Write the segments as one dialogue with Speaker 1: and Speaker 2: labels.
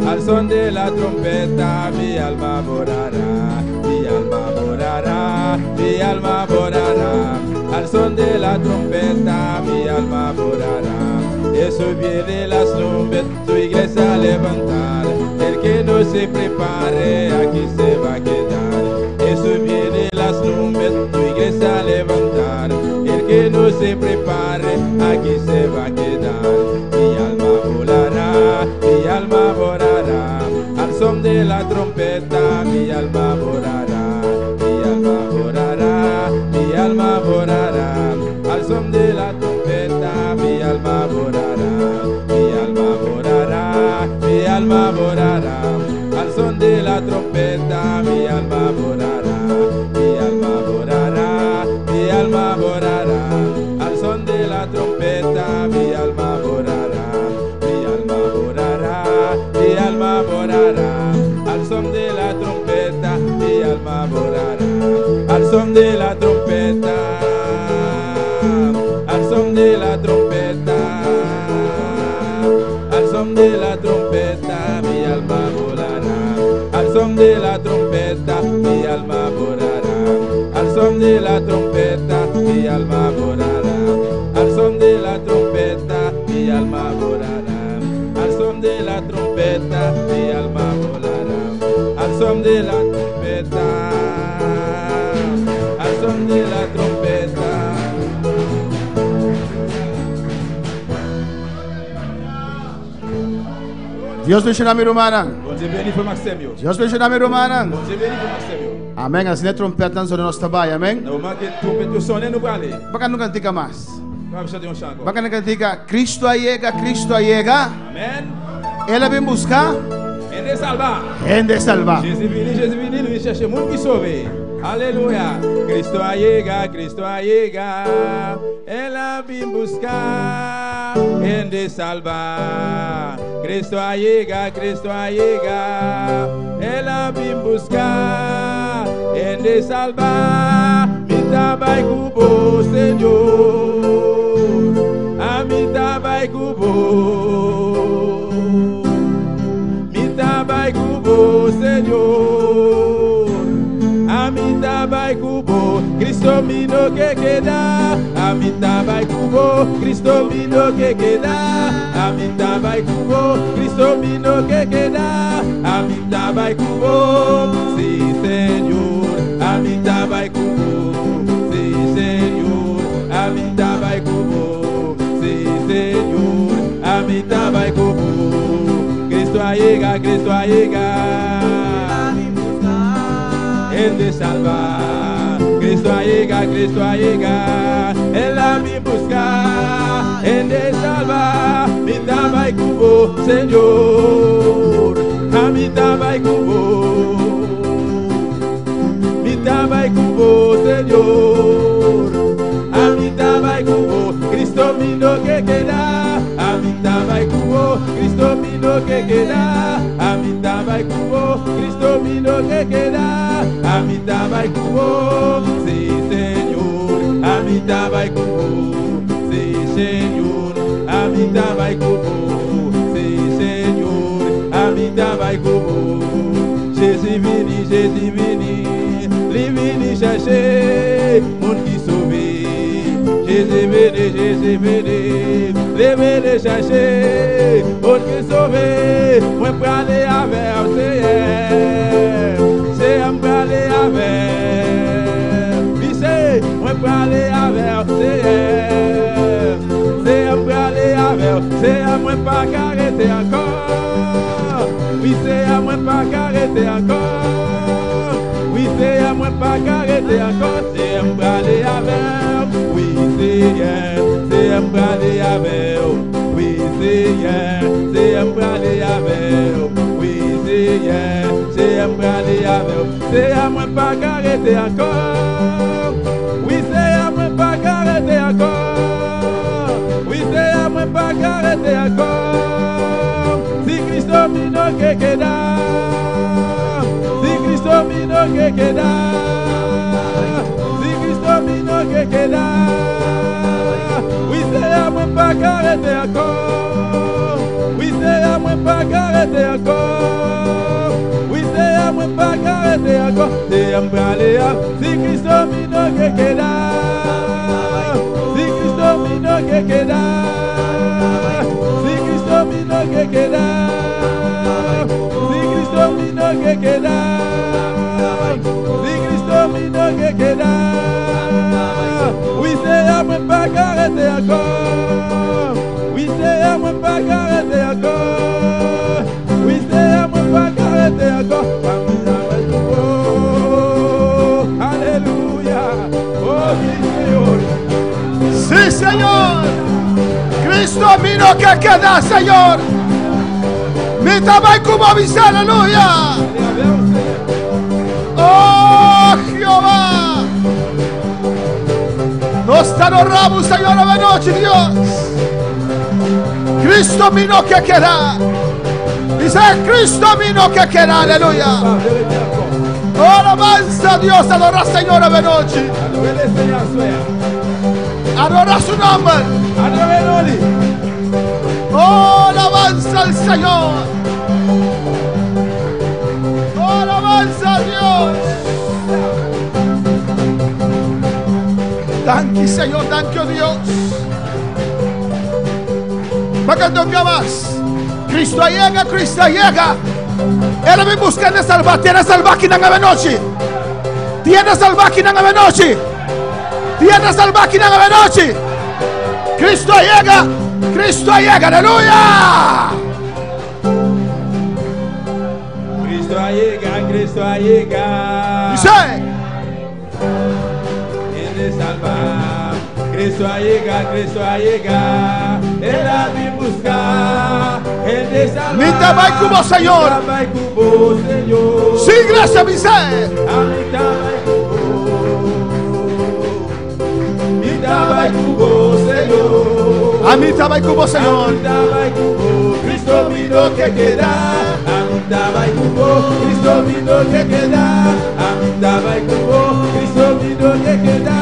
Speaker 1: al son de la trompeta mi alma adorará, mi alma adorará, mi alma adorará, al son de la trompeta mi alma adorará. Eso viene las nubes, su iglesia a levantar, el que no se prepare aquí se va a quedar. Eso viene las nubes, su iglesia a levantar, el que no se prepare aquí se va a quedar. Mi alma volará, mi alma volará, al son de la trompeta mi alma volará, mi alma volará, mi alma volará, al son de la trompeta mi alma volará, mi alma volará, mi alma volará, al son de la trompeta mi alma volará, mi alma volará, mi alma volará, al son de la trompeta mi alma volará, mi alma volará, mi alma volará, al son de la trompeta mi alma volará, al son de la trompeta, al son de la trompeta, al son de la trompeta mi alma volará, al son de la trompeta mi alma volará, al son de la trompeta mi alma volará, al son de la trompeta mi alma volará, al son de la trompeta mi alma volará, al son de la trompeta, al son de la trompeta.
Speaker 2: Dios bendiga mi romanang.
Speaker 1: Dios
Speaker 2: bendiga mi romanang. Amém. Assim é trompeta sobre nosso trabalho. Amém. Baka nunca diga mais. Baka nunca diga Cristo llega, Cristo llega.
Speaker 1: Amém.
Speaker 2: Ele vem buscar.
Speaker 1: Ele salvar.
Speaker 2: Ele salvar.
Speaker 1: Jesus vini, lui chercher monde qui sauver. Alléluia. Cristo llega, Cristo llega. Ela vem buscar. Ele salvar. Cristo llega, Cristo llega. Ela vem buscar. Ele salvar. Mita vai cubo, Senhor. Amita vai cubo. Mita vai cubo, Senhor. Amita vai cubo. Cristo mino que queda. Amita vai cubo. Cristo mino que queda. Amita vai cubo. Cristo mino que queda. Amita vai cubo. Sí, Señor. Amita vai cubo. Sí, Señor. Amita vai cubo. Sí, Señor. Amita vai cubo. Cristo llega, Cristo llega. Él te salva. Cristo llega, Cristo llega. Él a mí busca. Él te salva. Mita vai cubo, Señor. Amita vai cubo. Mita vai cubo, Señor. Amita vai cubo. Cristo mino que queda. Amita vai cubo. Cristo mino que queda. Amita vai cubo. Cristo mino que queda. Amita vai cubo. Sí, Señor. Amita vai cubo. Sí, Señor. Amita vai cubo. Sí, Señor. Amita vai cubo. Jésus vini, li vini chercher monde qui sauvé. Jésus vini, li vini chercher monde qui sauvé. Moi pour aller avec c'est un pour aller avec. Oui c'est moi pour aller avec c'est un pour aller avec. C'est à moi pas arrêter encore. Oui c'est à moi pas arrêter encore. Oui c'est à moi pas arrêter encore. C'est un pour aller avec. Oui c'est un pour aller avec. Oui c'est un pour aller avec. Oui c'est un pour aller avec. C'est à moi pas arrêter encore. Oui c'est à moi pas arrêter encore. Oui c'est à moi pas arrêter encore. Si Cristo mino que queda. Si Cristo mino que queda. Si Cristo mino que queda. Oui c'est à moi pas arrêter encore. Oui c'est à moi pas arrêter encore. Oui, c'est moi pas arrêter encore. C'est un balai. Si Christo mino que queda. Si Christo mino que queda. Si Christo mino que queda. Si Christo mino que queda. Si Christo mino que queda. Oui, c'est moi pas arrêter encore. Oui, c'est moi pas arrêter encore. Oui, c'est moi pas arrêter encore. Oh, alléluia. Oh,
Speaker 2: sí, Señor. Cristo vino que queda, Señor. Mi tamay como avisa, aleluya. Oh, Jehová. Nos adoramos, Señor, a la noche, Dios. Cristo vino que queda. Dice Cristo vino que queda, aleluya. Oh, alabanza a Dios, adora al Señor a la noche. Adora su nombre. Oh, alabanza al Señor. Oh, alabanza a Dios. Thank you, Señor, thank you, Dios. Magandang más. Cristo llega, Cristo llega. Él me busca en salvar. Tiene salvar aquí en la noche. Tiene salvar aquí en la noche. Tiene salvar aquí en la noche. Cristo llega, aleluya.
Speaker 1: Cristo llega.
Speaker 2: Dice.
Speaker 1: Salvar. Cristo llega, Él a mi buscar, Él te salva.
Speaker 2: Mi trabajo como Señor. Sí, gracias, mi ser. A mi trabajo como Señor.
Speaker 1: Cristo vino que queda. A mi trabajo, Cristo vino que queda. A mi trabajo, Cristo vino que queda.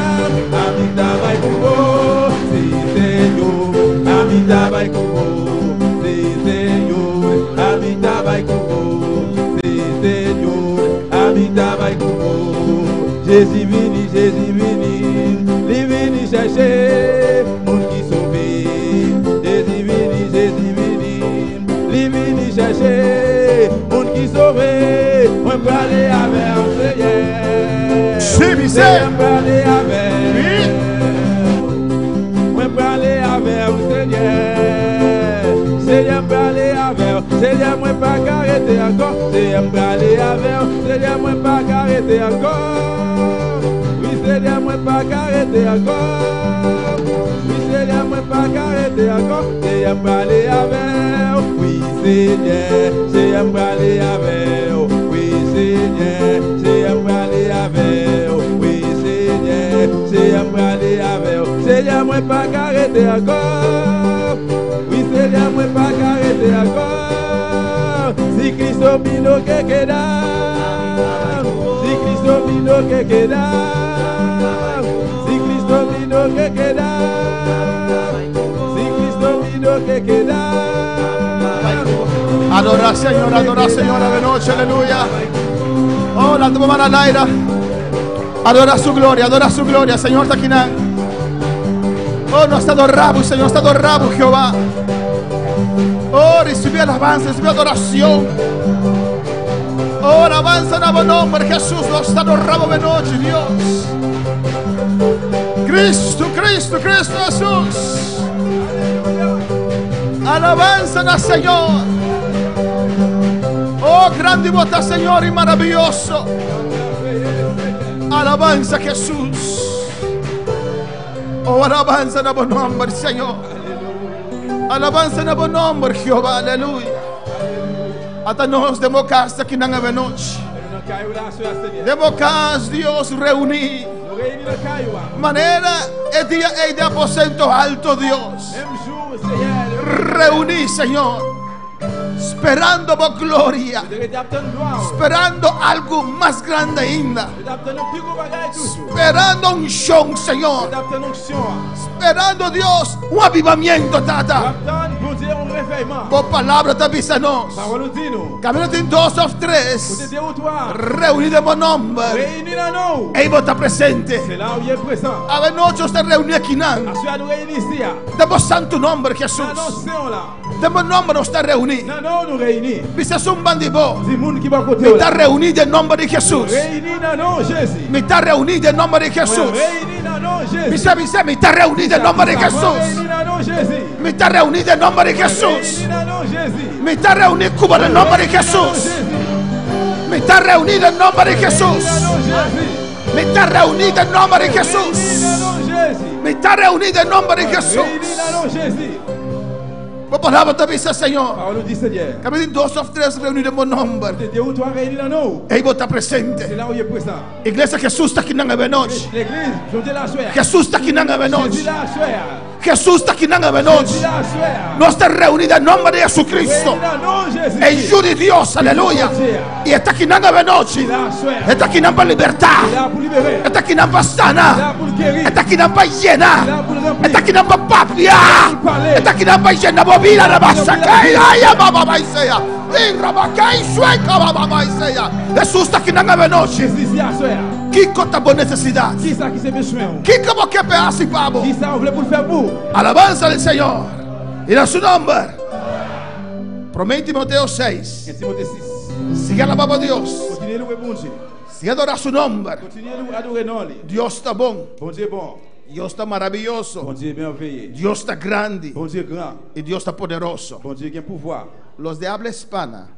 Speaker 1: Sí, Señor, a mi trabajo, sí, Señor, a mi trabajo, sí, Señor, a mi trabajo. Jésus vini, vini chercher mon qui sauvé. Jésus vini, vini chercher mon qui sauvé. Moi parler avec un Seigneur.
Speaker 2: C'est bizarre.
Speaker 1: Moi parler avec. Parler avec le Seigneur, Seigneur parler avec, Seigneur moi pas arrêter encore, Seigneur parler avec, Seigneur moi pas arrêter encore, oui Seigneur moi pas arrêter encore, oui Seigneur moi pas arrêter encore, Seigneur parler avec, oui Seigneur, Seigneur parler avec, oui Seigneur, Seigneur parler avec, oui Seigneur, Seigneur parler avec. Seigneur, moi pas arrêter encore. Oui, Seigneur, moi pas arrêter encore. Si Cristo vino que queda. Si Cristo vino que queda. Si Cristo vino que queda. Si Cristo vino que queda.
Speaker 2: Adora Señor, de noche, aleluya. Oh, la tu mano al aire. Adora su gloria, Señor Taquinán. Oh, nos adoramos, Señor, nos adoramos, Jehová. Oh, recibe alabanza, recibe adoración. Oh, alabanza en el nombre de Jesús, nos adoramos de noche, Dios. Cristo, Jesús. Alabanza al Señor. Oh, grande bota, Señor, y maravilloso. Alabanza a Jesús. Oh, alabanza en el nombre, Señor. Alabanza en el nombre, Jehová, aleluya. Hasta nos democracia aquí en la noche. Democracia, Dios, reunir. Manera el día de aposento alto, Dios. Reunir, Señor. Esperando por gloria, esperando algo más grande ainda, esperando un show, Señor, esperando Dios un avivamiento, Tata. Por palabra te avisanos. Camino de 2 o 3 reunidos en mi nombre. Él está presente. A ver, nosotros estamos reunidos aquí. Demos santo nombre, Jesús. Demos nombre, nos está reunido. Viste un bandido. Me está reunido en nombre de Jesús. Me está reunido en nombre de Jesús. Me está reunido en nombre de Jesús. Me está reunido en nombre de Jesús. Me está reunido en Cuba en nombre de Jesús. Me está reunido en nombre de Jesús. Me está reunido en nombre de Jesús. Me está reunido en nombre de Jesús. Por palabra te avisa, Señor. Camino 2 o 3 reunidos en mi nombre. Él está presente. Iglesia, Jesús está aquí en la noche. Jesús está aquí en la noche. Jesús está aquí en la noche. No está reunido en nombre de Jesucristo. El Hijo de Dios, aleluya. Y está aquí en la noche. Está aquí en la libertad. Está aquí en la sana. Está aquí en la llena. Está aquí en la papia. Está aquí en la llena. Bobina la basacaya. Ya baba baisea. Jesús está aquí en la noche. ¿Qué cosa por necesidad? ¿Qué como que pedazo y pavo? Alabanza al Señor. Y a su nombre. Promete Timoteo 6. Sigue alabando a Dios. Sigue adorar su nombre. Dios está bon. Dios está maravilloso. Dios está grande. Y Dios está poderoso. Los de habla hispana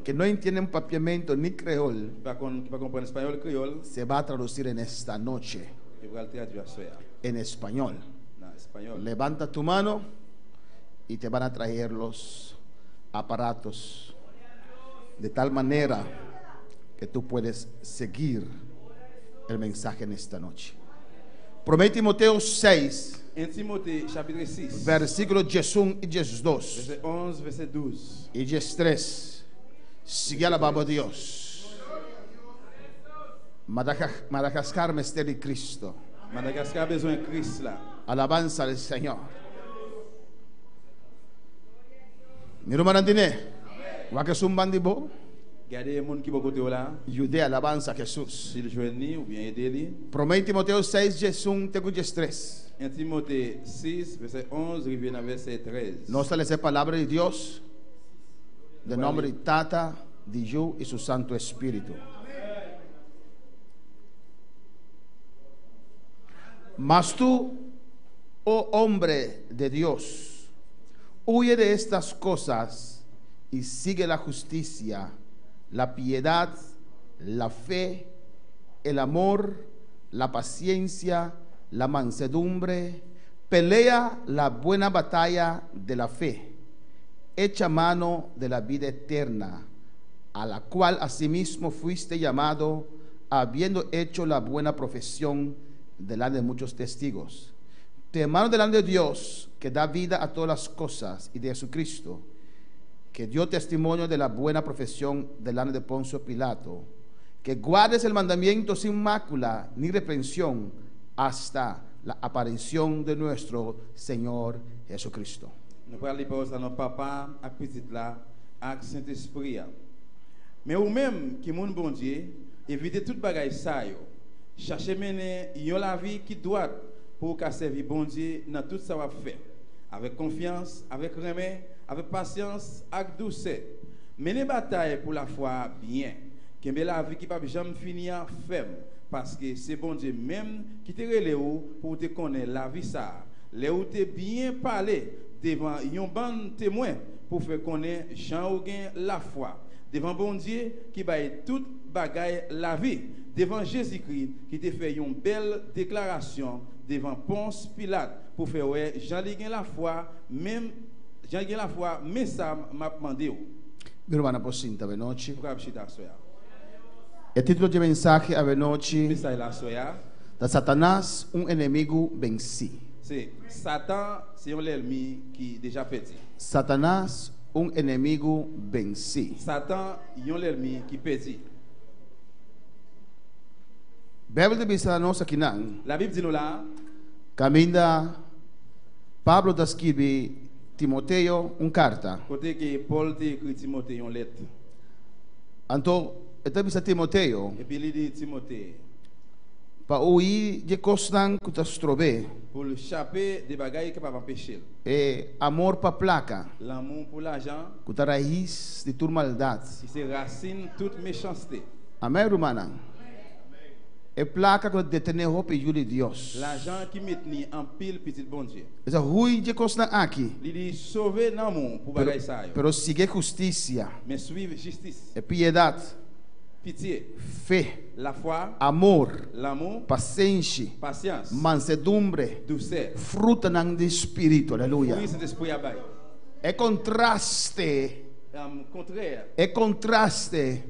Speaker 2: que no entienden papiamento ni creol se va a traducir en esta noche en español. Levanta tu mano y te van a traer los aparatos de tal manera que tú puedes seguir el mensaje en esta noche. Promete Timoteo 6.
Speaker 1: En Timothée chapitre 6,
Speaker 2: versículo 11 y 12.
Speaker 1: Verset 11, verset 12.
Speaker 2: Y 13. Sigue alabando a Dios. Madagascar me está de Cristo.
Speaker 1: Madagascar besoin de Christ là.
Speaker 2: Alabanza al Señor. Mi hermano Andine, ¿va que un bandibo?
Speaker 1: Gardez les gens qui sont côté là.
Speaker 2: Ayude alabanza a Jesús.
Speaker 1: S'il joignent ou bien aider-les.
Speaker 2: Promete Timoteo 6, 11, 13.
Speaker 1: En Timothée 6, verset 11, rivière verset 13.
Speaker 2: No se les palabra de Dios, de nombre de Tata, de Hijo y su Santo Espíritu. Mas tú, oh hombre de Dios, huye de estas cosas y sigue la justicia, la piedad, la fe, el amor, la paciencia, la mansedumbre. Pelea la buena batalla de la fe, echa mano de la vida eterna, a la cual asimismo fuiste llamado, habiendo hecho la buena profesión delante de muchos testigos. Te mano delante de Dios, que da vida a todas las cosas, y de Jesucristo, que dio testimonio de la buena profesión delante de Poncio Pilato, que guardes el mandamiento sin mácula ni reprensión hasta la aparición de nuestro Señor Jesucristo.
Speaker 1: Nous parlons de notre papa, à petit là, avec Saint-Esprit. Mais ou même qui mon bon Dieu, éviter toute bagaille ça yo. Chercher mener yon la vie qui doit pour qu'à servir bon Dieu dans tout ça va faire. Avec confiance, avec remède, avec patience, avec douceur. Mener bataille pour la foi bien. Qui la vie qui pas jamais finir ferme. Parce que c'est bon Dieu même qui te relève pour te connaître la vie ça. Les où te bien parler devant un bon témoin pour faire connaître Jean ou gain la foi. Devant bon Dieu qui baille toute bagaille la vie. Devant Jésus-Christ qui te fait une belle déclaration devant Ponce Pilate pour faire ouais Jean li gain la foi même Jean gain la foi mais ça m'a demandé.
Speaker 2: Hermana Pocinta Benochi. El título de mensaje a Benochi de Satanás, un enemigo vencí.
Speaker 1: Sí, Satan, c'est un ennemi qui déjà petit.
Speaker 2: Satanás, un enemigo vencí.
Speaker 1: Satan, un ennemi qui petit.
Speaker 2: Bible de Bisanos aqui não.
Speaker 1: La Bible dit nous là.
Speaker 2: Caminda Pablo descreve Timoteo una carta.
Speaker 1: Côté que Paul écrit Timothée une lettre.
Speaker 2: Anto, etabisa Timoteo.
Speaker 1: Et puis il dit Timothée.
Speaker 2: Pa ui je kostan kuta strobe.
Speaker 1: Pour le chaper des bagailles qui peuvent empêcher.
Speaker 2: Amor pa placa.
Speaker 1: L'amour pour l'argent.
Speaker 2: Kuta raiz de tur maldad.
Speaker 1: Qui se racine toute méchanceté.
Speaker 2: Amen, rumana. Placa que detene hope juli Dios.
Speaker 1: L'argent qui met ni en pile petit bon Dieu.
Speaker 2: Esa hui je kostan aqui.
Speaker 1: Il dit sauver l'amour pour bagaille ça.
Speaker 2: Pero sigue justicia.
Speaker 1: Mais suivre justice.
Speaker 2: Piedade.
Speaker 1: Pitié.
Speaker 2: Fé.
Speaker 1: La foi.
Speaker 2: Amor.
Speaker 1: L'amour.
Speaker 2: Paciência.
Speaker 1: Patience.
Speaker 2: Mansedumbre.
Speaker 1: Douceur.
Speaker 2: Fruta nang de espírito. Aleluia. É contraste.
Speaker 1: Contraire.
Speaker 2: É contraste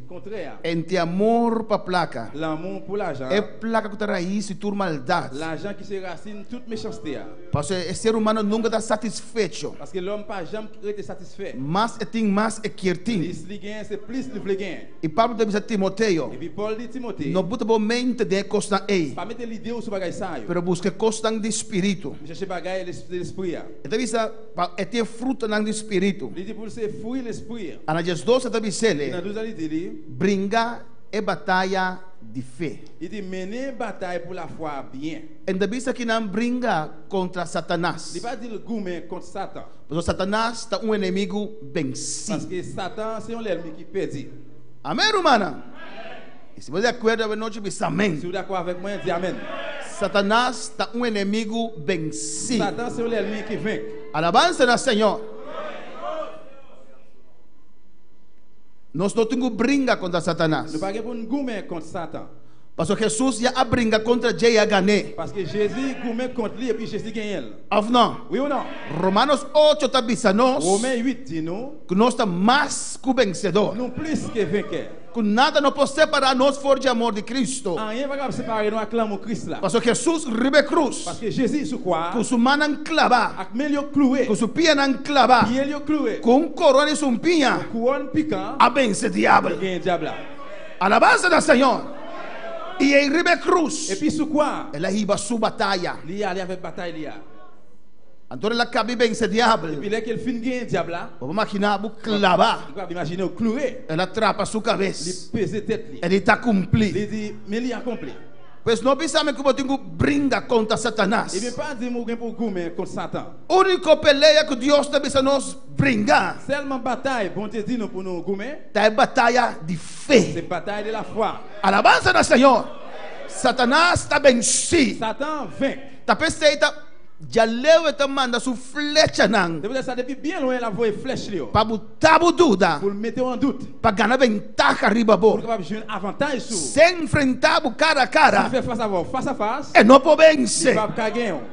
Speaker 2: entre amor para placa.
Speaker 1: L'amour pour l'argent.
Speaker 2: É placa que terá isso e tur maldade.
Speaker 1: L'argent qui se racine toute méchanceté.
Speaker 2: Parce que o ser humano nunca está satisfeito.
Speaker 1: Parce que l'homme pas jamais été satisfait.
Speaker 2: Mas tem mais é quer tem.
Speaker 1: C'est plus le gain.
Speaker 2: E Paulo diz a Timoteo.
Speaker 1: E Paul dit Timothée.
Speaker 2: Não bota mente de costa ei.
Speaker 1: Pas mettre l'idée sur bagay ça.
Speaker 2: Pero busca costa de espírito.
Speaker 1: Chercher bagay l'esprit.
Speaker 2: Então isso é ter fruta no espírito.
Speaker 1: Il dit pour se fruit l'esprit.
Speaker 2: Ana Jesus 12 bringa e batalha de fé.
Speaker 1: Il dit mener bataille pour la foi bien.
Speaker 2: Ainda vista que não bringa contra Satanás.
Speaker 1: Il pas dire gourmet contre Satan.
Speaker 2: Porque Satanás está inimigo vencido.
Speaker 1: Parce que Satan c'est un ennemi qui perdit.
Speaker 2: Amém, romana. E se você acorda a noite diz amém.
Speaker 1: Si vous d'accord avec moi, dis amen.
Speaker 2: Satanás está inimigo vencido.
Speaker 1: Satan c'est un ennemi qui vainc.
Speaker 2: Alabança ao Senhor. Nós não temos brinca contra Satanás.
Speaker 1: Nous pas pour nous gourmet contre Satan.
Speaker 2: Parce que Jesus já brinca contra Jayagane.
Speaker 1: Parce que Jésus gourmet contre lui et puis Jésus gagne elle.
Speaker 2: Ou não?
Speaker 1: Oui ou non?
Speaker 2: Romanos 8 tabisa nós.
Speaker 1: Romains 8 dit nous
Speaker 2: que nós estamos mais que vencedor.
Speaker 1: Nous plus que vainqueur.
Speaker 2: Que nada não pode separar nós fora de amor de Cristo.
Speaker 1: Rien va séparer nous acclamons Christ là.
Speaker 2: Parce que Jesus ribe cruz.
Speaker 1: Parce que Jésus sur croix.
Speaker 2: Que su mano clava.
Speaker 1: Ak melio cloué.
Speaker 2: Que su pia nan clava.
Speaker 1: Pielio cloué.
Speaker 2: Com corona e sum pinha.
Speaker 1: Couronne piquant.
Speaker 2: A vence diabo.
Speaker 1: Gagne diable.
Speaker 2: Alabança do Senhor. E em ribe cruz.
Speaker 1: Et puis sur quoi?
Speaker 2: Ela riba su batalha.
Speaker 1: Li ali avec bataille li.
Speaker 2: Então ela cabe vence diabo.
Speaker 1: Et puis là qu'elle fin gagne diable là.
Speaker 2: O máquina bu clava.
Speaker 1: Tu vas imaginer o cloué.
Speaker 2: Ela trapa su cabeça.
Speaker 1: Li pese tête li.
Speaker 2: Ele está cumpli.
Speaker 1: Li dit mais li accompli.
Speaker 2: Pois não pensamos que eu brinca contra Satanás.
Speaker 1: E bien pas dire que pour gourmet contre Satan.
Speaker 2: Única peleia que Deus está pensando nós brincar.
Speaker 1: Seulement bataille, bon Dieu dit nous pour nous gourmet.
Speaker 2: É batalha de fé.
Speaker 1: C'est bataille de la foi.
Speaker 2: Alabança do Senhor. Satanás está vencido.
Speaker 1: Satan vainc.
Speaker 2: Tá perfeita. Já leu e manda sua flecha não.
Speaker 1: Depois ça depuis bien loin la voie flèche li.
Speaker 2: Para botar dúvida.
Speaker 1: Pour mettre en doute.
Speaker 2: Para ganhar vantagem riba bo.
Speaker 1: Pour capable jouer un avantage sur.
Speaker 2: Sem enfrentar o cara a cara.
Speaker 1: Faire face à face.
Speaker 2: É não pode vencer.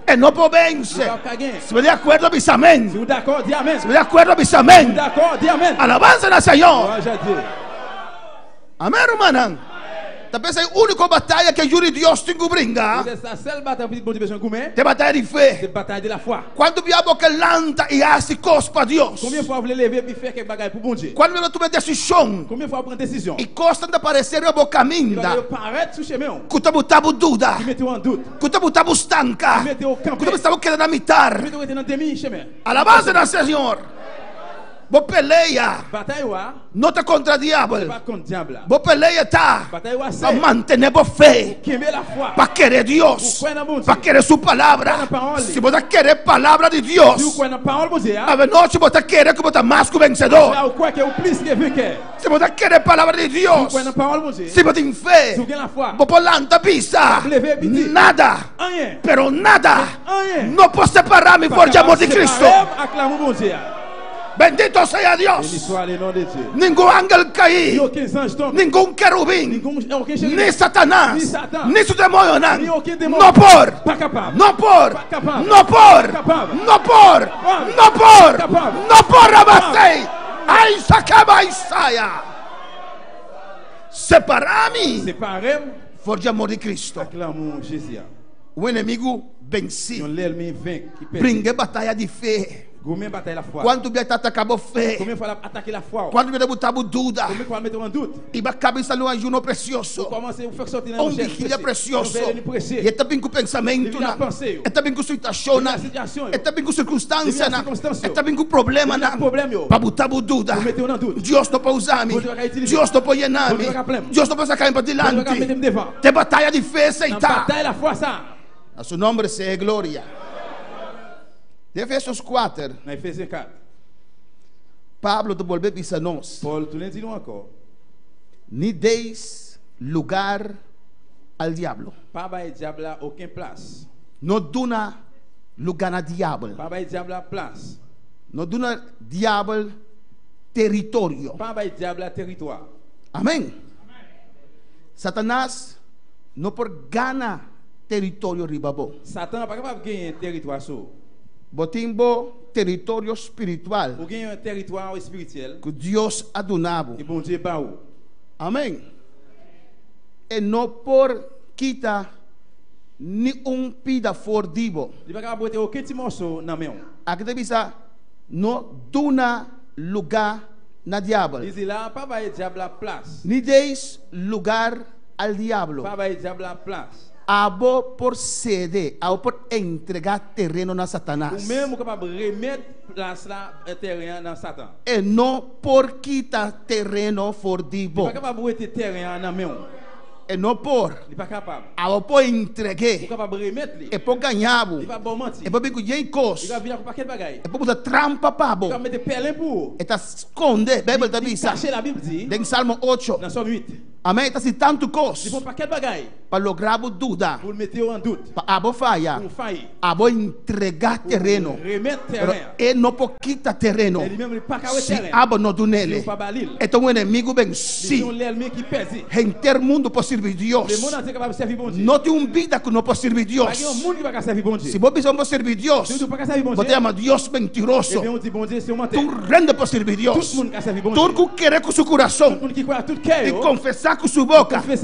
Speaker 2: É não pode vencer. Se você acorda diz amém.
Speaker 1: Se vous d'accord, dis amen.
Speaker 2: Se você acorda diz amém.
Speaker 1: D'accord, dis amen.
Speaker 2: Alabança ao Senhor. Amém, irmão. Talvez a única batalha que a Deus tem que brincar. É batalha de fé.
Speaker 1: C'est bataille de la foi.
Speaker 2: Quando o diabo que lanta e hace coisas para Deus.
Speaker 1: Combien de fois vous lever et faire quelque bagaille pour bon Dieu?
Speaker 2: Quando você toma decisão.
Speaker 1: Combien de fois vous prenez décision?
Speaker 2: E costa de aparecer no caminho.
Speaker 1: Paraître sur chemin.
Speaker 2: Que tu botar dúvida.
Speaker 1: Que mettez en doute.
Speaker 2: Que tu botar estanca.
Speaker 1: Que mettez au camp.
Speaker 2: Que tu estava querendo na mitad.
Speaker 1: Que mettez dans demi chemin.
Speaker 2: Alabança ao Senhor. Bo peleia.
Speaker 1: Bataille wa.
Speaker 2: Não tá contra o diabo.
Speaker 1: Pas contre diable.
Speaker 2: Bo peleia tá.
Speaker 1: Bataille wa
Speaker 2: para manter bo fé.
Speaker 1: Quemer la foi.
Speaker 2: Para querer Deus. Para querer sua palavra. Se você querer a palavra de Deus.
Speaker 1: Se você na palavra de Deus.
Speaker 2: A noite você querer que você mais que vencedor. Se você querer a palavra de Deus. Se você tem fé. Você planta pisa. Nada. Pero nada. Não pode separar-me por de amor de Cristo. Bendito sea Dios. Ningún ángel caído, ningún querubín, ni Satanás, ni su demonio, no por, Rabasei, ay sacaba Isaia. Separami, por de amor de Cristo. O inimigo vencido. Brinque batalha de fé. Quando vai atacar a fé. Quando vai botar dúvida. E vai cabeça no ajuno precioso. Onde que é precioso. E também com pensamento. E também com situação. E também com circunstância. E também com problema. Para botar dúvida. Deus não pode usar-me. Deus não pode llenar-me. Deus não pode sacar-me para diante. Tem batalha de fé, Satan. A seu nome seja glória. De Efésios 4. Pablo te volve a dizer a nós. Ni deis lugar al diablo. No duna lugar al diablo. No duna diablo territorio. Amém. Satanás não por gana território ribabo.
Speaker 1: Satan pas capable gagner territoire so.
Speaker 2: Botimbo território espiritual.
Speaker 1: Ou gagner un territoire spirituel
Speaker 2: que Deus adonabo.
Speaker 1: E bon Dieu ba ou.
Speaker 2: Amém. E não por quita ni pida fordivo.
Speaker 1: Il pas capable boter aucun petit morceau na main.
Speaker 2: Aqui te bisa no duna lugar na diabo.
Speaker 1: Diz lá pas vai diable la place.
Speaker 2: Ni deis lugar al diablo.
Speaker 1: Pas vai diable la place.
Speaker 2: Abo por ceder, abo por entregar terreno na Satanás.
Speaker 1: Ou mesmo capable remettre place là terrain dans Satan.
Speaker 2: E não por quitar terreno fordivo.
Speaker 1: Pas capable boter terrain na main.
Speaker 2: E não por.
Speaker 1: Il pas capable.
Speaker 2: Abo por entreguer.
Speaker 1: Capable remettre li.
Speaker 2: E por ganhar.
Speaker 1: Il va bon mentir.
Speaker 2: E por bico de cos.
Speaker 1: Il va vir com paquet bagay.
Speaker 2: E por botar trampa pabo.
Speaker 1: Il va mettre perlin pour.
Speaker 2: E tá esconde, Bíblia da bisa.
Speaker 1: Cacher la Bible dit.
Speaker 2: Em Salmo 8.
Speaker 1: Dans Somme 8.
Speaker 2: Amém, tá citando cos.
Speaker 1: Il faut paquet bagay.
Speaker 2: Para lograr dúvida.
Speaker 1: Pour mettre en doute.
Speaker 2: Para abo falha.
Speaker 1: Pour faillir.
Speaker 2: Abo entregar terreno.
Speaker 1: Remettre terrain.
Speaker 2: E não por quitar terreno.
Speaker 1: Ele mesmo pas cawe terrain.
Speaker 2: Abo não do nele. Então o inimigo vem sim. Em ter mundo para servir Deus. Não tem vida que não pode servir Deus. Se você não servir Deus, você ama Deus mentiroso. Tu rende para servir Deus. Tu quer com seu coração e confessar com sua boca que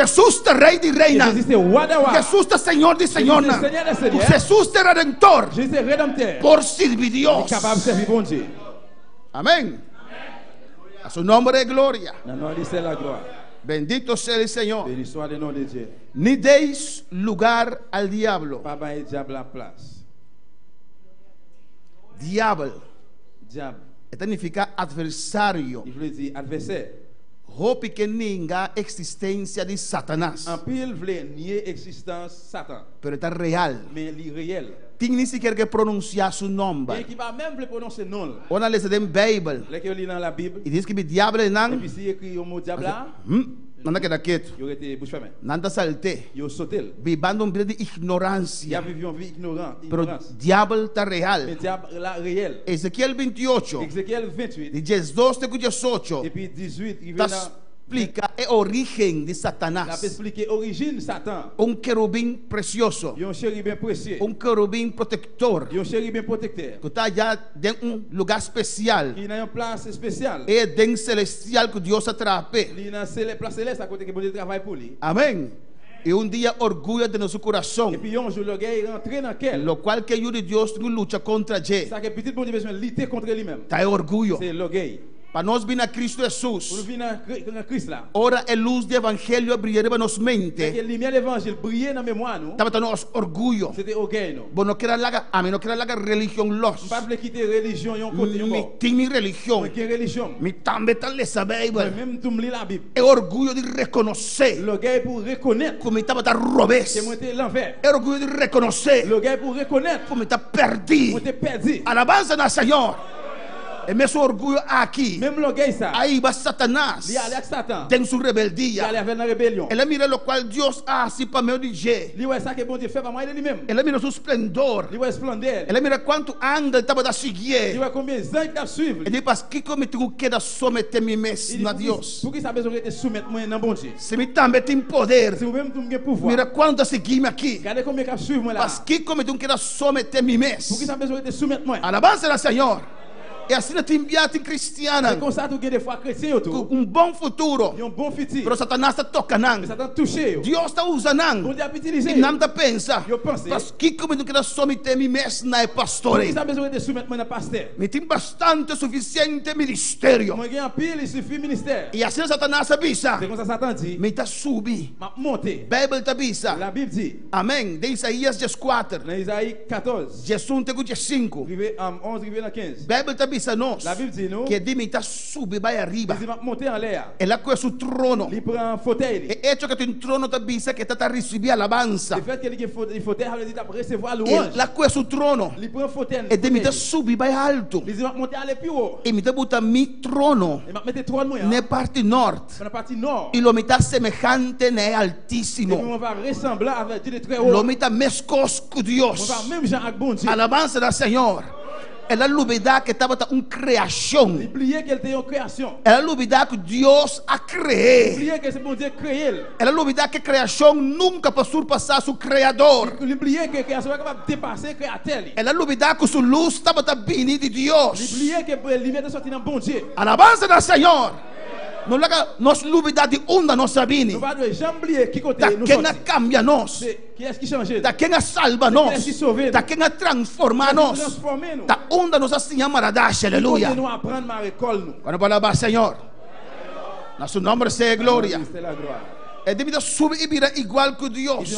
Speaker 2: Jesus é Rei de Reina, que Jesus é Senhor de Senhor, que Jesus é Redentor, por servir Deus. Amém. A su nombre de gloria. Bendito sea el Señor. Ni deis lugar al diablo. Diablo. Significa adversario. Hope que ninguém existência de Satanás. Pero está real. Tem nem sequer que pronunciar seu nome. Ona lê em Bíblia. E diz que o diabo é não. Não queda quieto. Nada salte. Vivendo um vida de ignorância. Pero o diabo está real. Ezequiel 28. De 12 a 18. Explica a origem de Satanás. Um querubim precioso. Um querubim protetor. Que está já em lugar especial. E dentro celestial que Deus atrape. Amém. E um dia orgulho de nosso coração. Lo qual que ajuda Deus a lutar contra ele. Está orgulho. Para nós vir a Cristo Jesus. Ora a luz do evangelho brilhar em nossa mente. Estava nos orgulho. Bom, não quero largar, a mim não quero largar religião los. Me tem religião. Me também está lendo a Bíblia. É orgulho de reconhecer. Como estava a robes. É orgulho de reconhecer. Como está perdido. Alabança na Senhor. E mesmo orgulho aqui. Aí vai Satanás. Tem sua rebeldia. Ele mira o qual Deus assim para meu DJ. Ele mira seu esplendor. Ele mira quanto anda estava a seguir. Ele diz que como tu quer someter-me mesmo a Deus. Se me também tem poder. Mira quanto a seguir-me aqui. Mas que como tu quer someter-me mesmo. Alabança ao Senhor. E assim te enviaste cristiana.
Speaker 1: C'est comme ça tu des fois chrétien autour.
Speaker 2: Bom futuro.
Speaker 1: Un bon futur.
Speaker 2: Pero Satanás está tocando.
Speaker 1: Satan touché.
Speaker 2: Deus está usando.
Speaker 1: Bon Dieu a utilisé.
Speaker 2: E nada pensa.
Speaker 1: Eu pensei.
Speaker 2: Mas que como não quer só me ter me mes na pastor.
Speaker 1: Você besoin de soumettre na pasteur.
Speaker 2: Me tem bastante suficiente ministério.
Speaker 1: Moi ganha pile il suffit ministère.
Speaker 2: E assim Satanás avisa.
Speaker 1: C'est comme ça Satan dit.
Speaker 2: Me tá subir.
Speaker 1: Ma monter.
Speaker 2: Bíblia te avisa.
Speaker 1: La Bible dit.
Speaker 2: Amém. De Isaías 4.
Speaker 1: Dans Isaïe 14.
Speaker 2: Jesus te 5.
Speaker 1: Rivé 11 rivé dans 15.
Speaker 2: Bíblia te avisa nós.
Speaker 1: La Bible dit nous.
Speaker 2: Que de me tá subir vai arriba.
Speaker 1: Il va monter en l'air.
Speaker 2: Ela com seu trono.
Speaker 1: Il prend un fauteuil.
Speaker 2: E hecho que tu trono te avisa que tá receber alabanza.
Speaker 1: Le fait que il fauteuil veut dire recevoir louange.
Speaker 2: Ela com seu trono.
Speaker 1: Il prend fauteuil.
Speaker 2: E de me tá subir vai alto.
Speaker 1: Il va monter aller plus haut.
Speaker 2: E me tá botar mi trono.
Speaker 1: Il va mettre trône moi.
Speaker 2: Na parte norte.
Speaker 1: Na parte nord.
Speaker 2: E lo me tá semejante né
Speaker 1: Et
Speaker 2: altíssimo.
Speaker 1: on va ressembler avec Dieu de très haut.
Speaker 2: Lo me tá mescos com Deus.
Speaker 1: On va même Jean avec bon Dieu.
Speaker 2: Alabança do Senhor. Ela lubida que estava criação.
Speaker 1: Oubliez qu'elle était une création.
Speaker 2: Ela lubida que Deus a crié.
Speaker 1: Oubliez que c'est bon Dieu créé.
Speaker 2: Ela lubida que a criação nunca pode surpassar seu criador.
Speaker 1: Oubliez que a création est capable de dépasser créateur.
Speaker 2: Ela lubida que sua luz estava vindo de Deus.
Speaker 1: Oubliez que la lumière sortit dans bon Dieu.
Speaker 2: Alabança do Senhor. Nós lubida de onde nós sabemos.
Speaker 1: Nous ne jamais oublier qui côté nous
Speaker 2: sorti. Da quem cambia nós.
Speaker 1: Qui est-ce qui change?
Speaker 2: Da quem salva nós. Da quem transforma nós. Da onde nós assinamos a dash, aleluia. Quando falava Senhor, nosso nome seja glória. É devido subir e virar igual que Deus.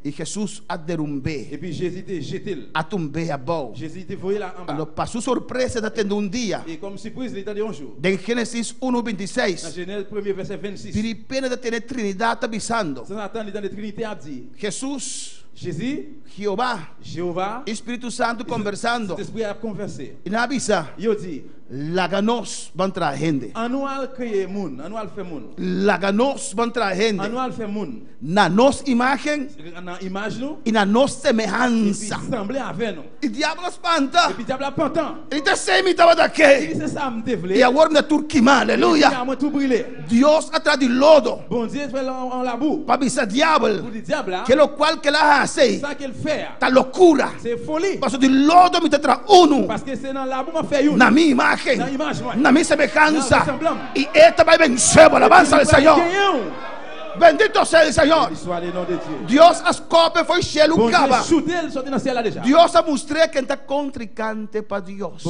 Speaker 2: E Jesus a derrumbé.
Speaker 1: E puis Jésus te jeté.
Speaker 2: A tombé a bom.
Speaker 1: Jésus te voyait là en bas.
Speaker 2: Alors passou surpresa de tendo dia.
Speaker 1: E como surprise ele deu um jour.
Speaker 2: De Gênesis 1:26.
Speaker 1: Na Genèse 1 verset 26.
Speaker 2: Pedi pena de ter Trindade avisando.
Speaker 1: Sans attendre dans la Trinité a dit.
Speaker 2: Jesus.
Speaker 1: Jésus,
Speaker 2: Jeová, Espírito Santo conversando.
Speaker 1: Espírito a conversar.
Speaker 2: E na avisa.
Speaker 1: Eu disse.
Speaker 2: Laganos van trajende.
Speaker 1: Anual crié moun, anual fait moun.
Speaker 2: Laganos van trajende.
Speaker 1: Anual fait moun.
Speaker 2: Na nos imagen.
Speaker 1: Na imagem nous.
Speaker 2: E na nos semelhança.
Speaker 1: E semblé avec nous.
Speaker 2: E diabo espanta.
Speaker 1: E diabo espanta.
Speaker 2: Ele te semi tava daqui.
Speaker 1: Ele se me devle.
Speaker 2: E agora na Turquimã, aleluia. Deus atrás de lodo.
Speaker 1: Bom Dieu fait en labou.
Speaker 2: Para bisa diabo. Que lo qual que la hace.
Speaker 1: Ça qu'il fait.
Speaker 2: Ta loucura.
Speaker 1: C'est folie.
Speaker 2: Parce que de lodo me tra uno.
Speaker 1: Parce que c'est dans labou m'a fait une.
Speaker 2: Na minha imagem. Na minha semelhança. E esta vai vencer a alabança do Senhor. Bendito seja o Senhor. Deus as cópias foi cheio de cava. Deus a mostrou que está contricante para Deus.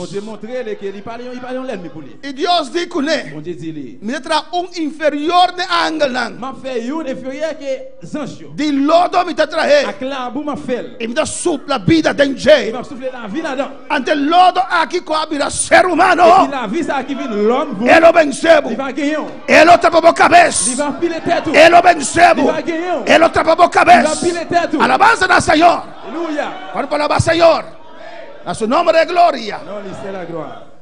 Speaker 2: E Deus diz que me tra inferior de ângulo. De lodo me trazer. E me dá supla vida de gente. Ante lodo aqui coabira ser humano. Ele venceu. Ele trapou a cabeça. Ele venceu. Ele trapou a cabeça. Alabança do Senhor. Quando falava Senhor, a seu nome é glória.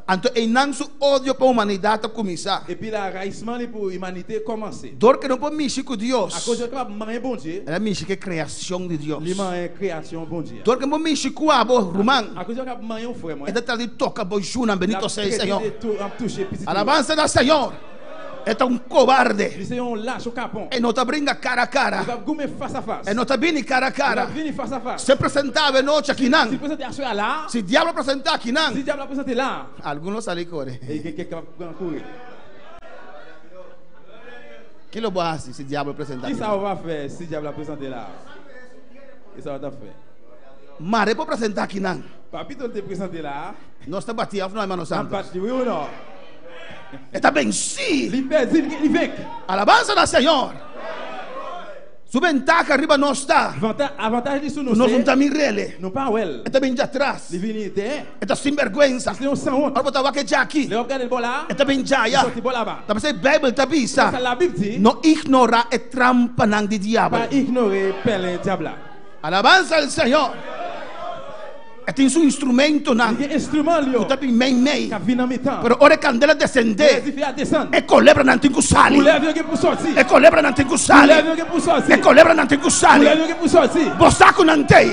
Speaker 2: Então, em su ódio para a humanidade começar.
Speaker 1: E puis l'enraissement pour l'humanité commencer.
Speaker 2: Dor que não pode mexer com Deus.
Speaker 1: À cause de quoi manger bon Dieu.
Speaker 2: Ela mexe com a criação de Deus.
Speaker 1: Lima é criação bon Dieu.
Speaker 2: Dor que não pode mexer com a abo romano.
Speaker 1: À cause de quoi manger um frère moi.
Speaker 2: É de toca bojuna benito seja Senhor. Alabança do Senhor. É covarde. E não te brinca cara a cara. E não te vini cara a cara. Se apresentava a noite aqui não. Se o diabo apresentar aqui não. Alguns ali correm. Que lo vai fazer se o diabo apresentar aqui?
Speaker 1: Que ça va faire se o diabo apresentar lá? Que ça va faire?
Speaker 2: Mare para apresentar aqui não.
Speaker 1: Papito te apresentar lá.
Speaker 2: Nós está batendo no irmão Santos.
Speaker 1: Oui ou não?
Speaker 2: Está vencido.
Speaker 1: Ele
Speaker 2: alabança do Senhor. Sua ventaja arriba não está.
Speaker 1: Avantage disso não
Speaker 2: está. Nós não estamos rele.
Speaker 1: Não para well.
Speaker 2: Está bem de atrás. Está sem vergonha. Agora botar o que aqui. Está bem já. Está pensando Bíblia está bisa. Não ignora a trampa não de diabo.
Speaker 1: Para ignorar pele diabo.
Speaker 2: Alabança do Senhor. Tem su instrumento não.
Speaker 1: Instrumento.
Speaker 2: Tá bem meio. Pero ora candela descender. E colebra não tem que usar. E colebra não tem que usar. E colebra não tem que usar. Bosaco não tem.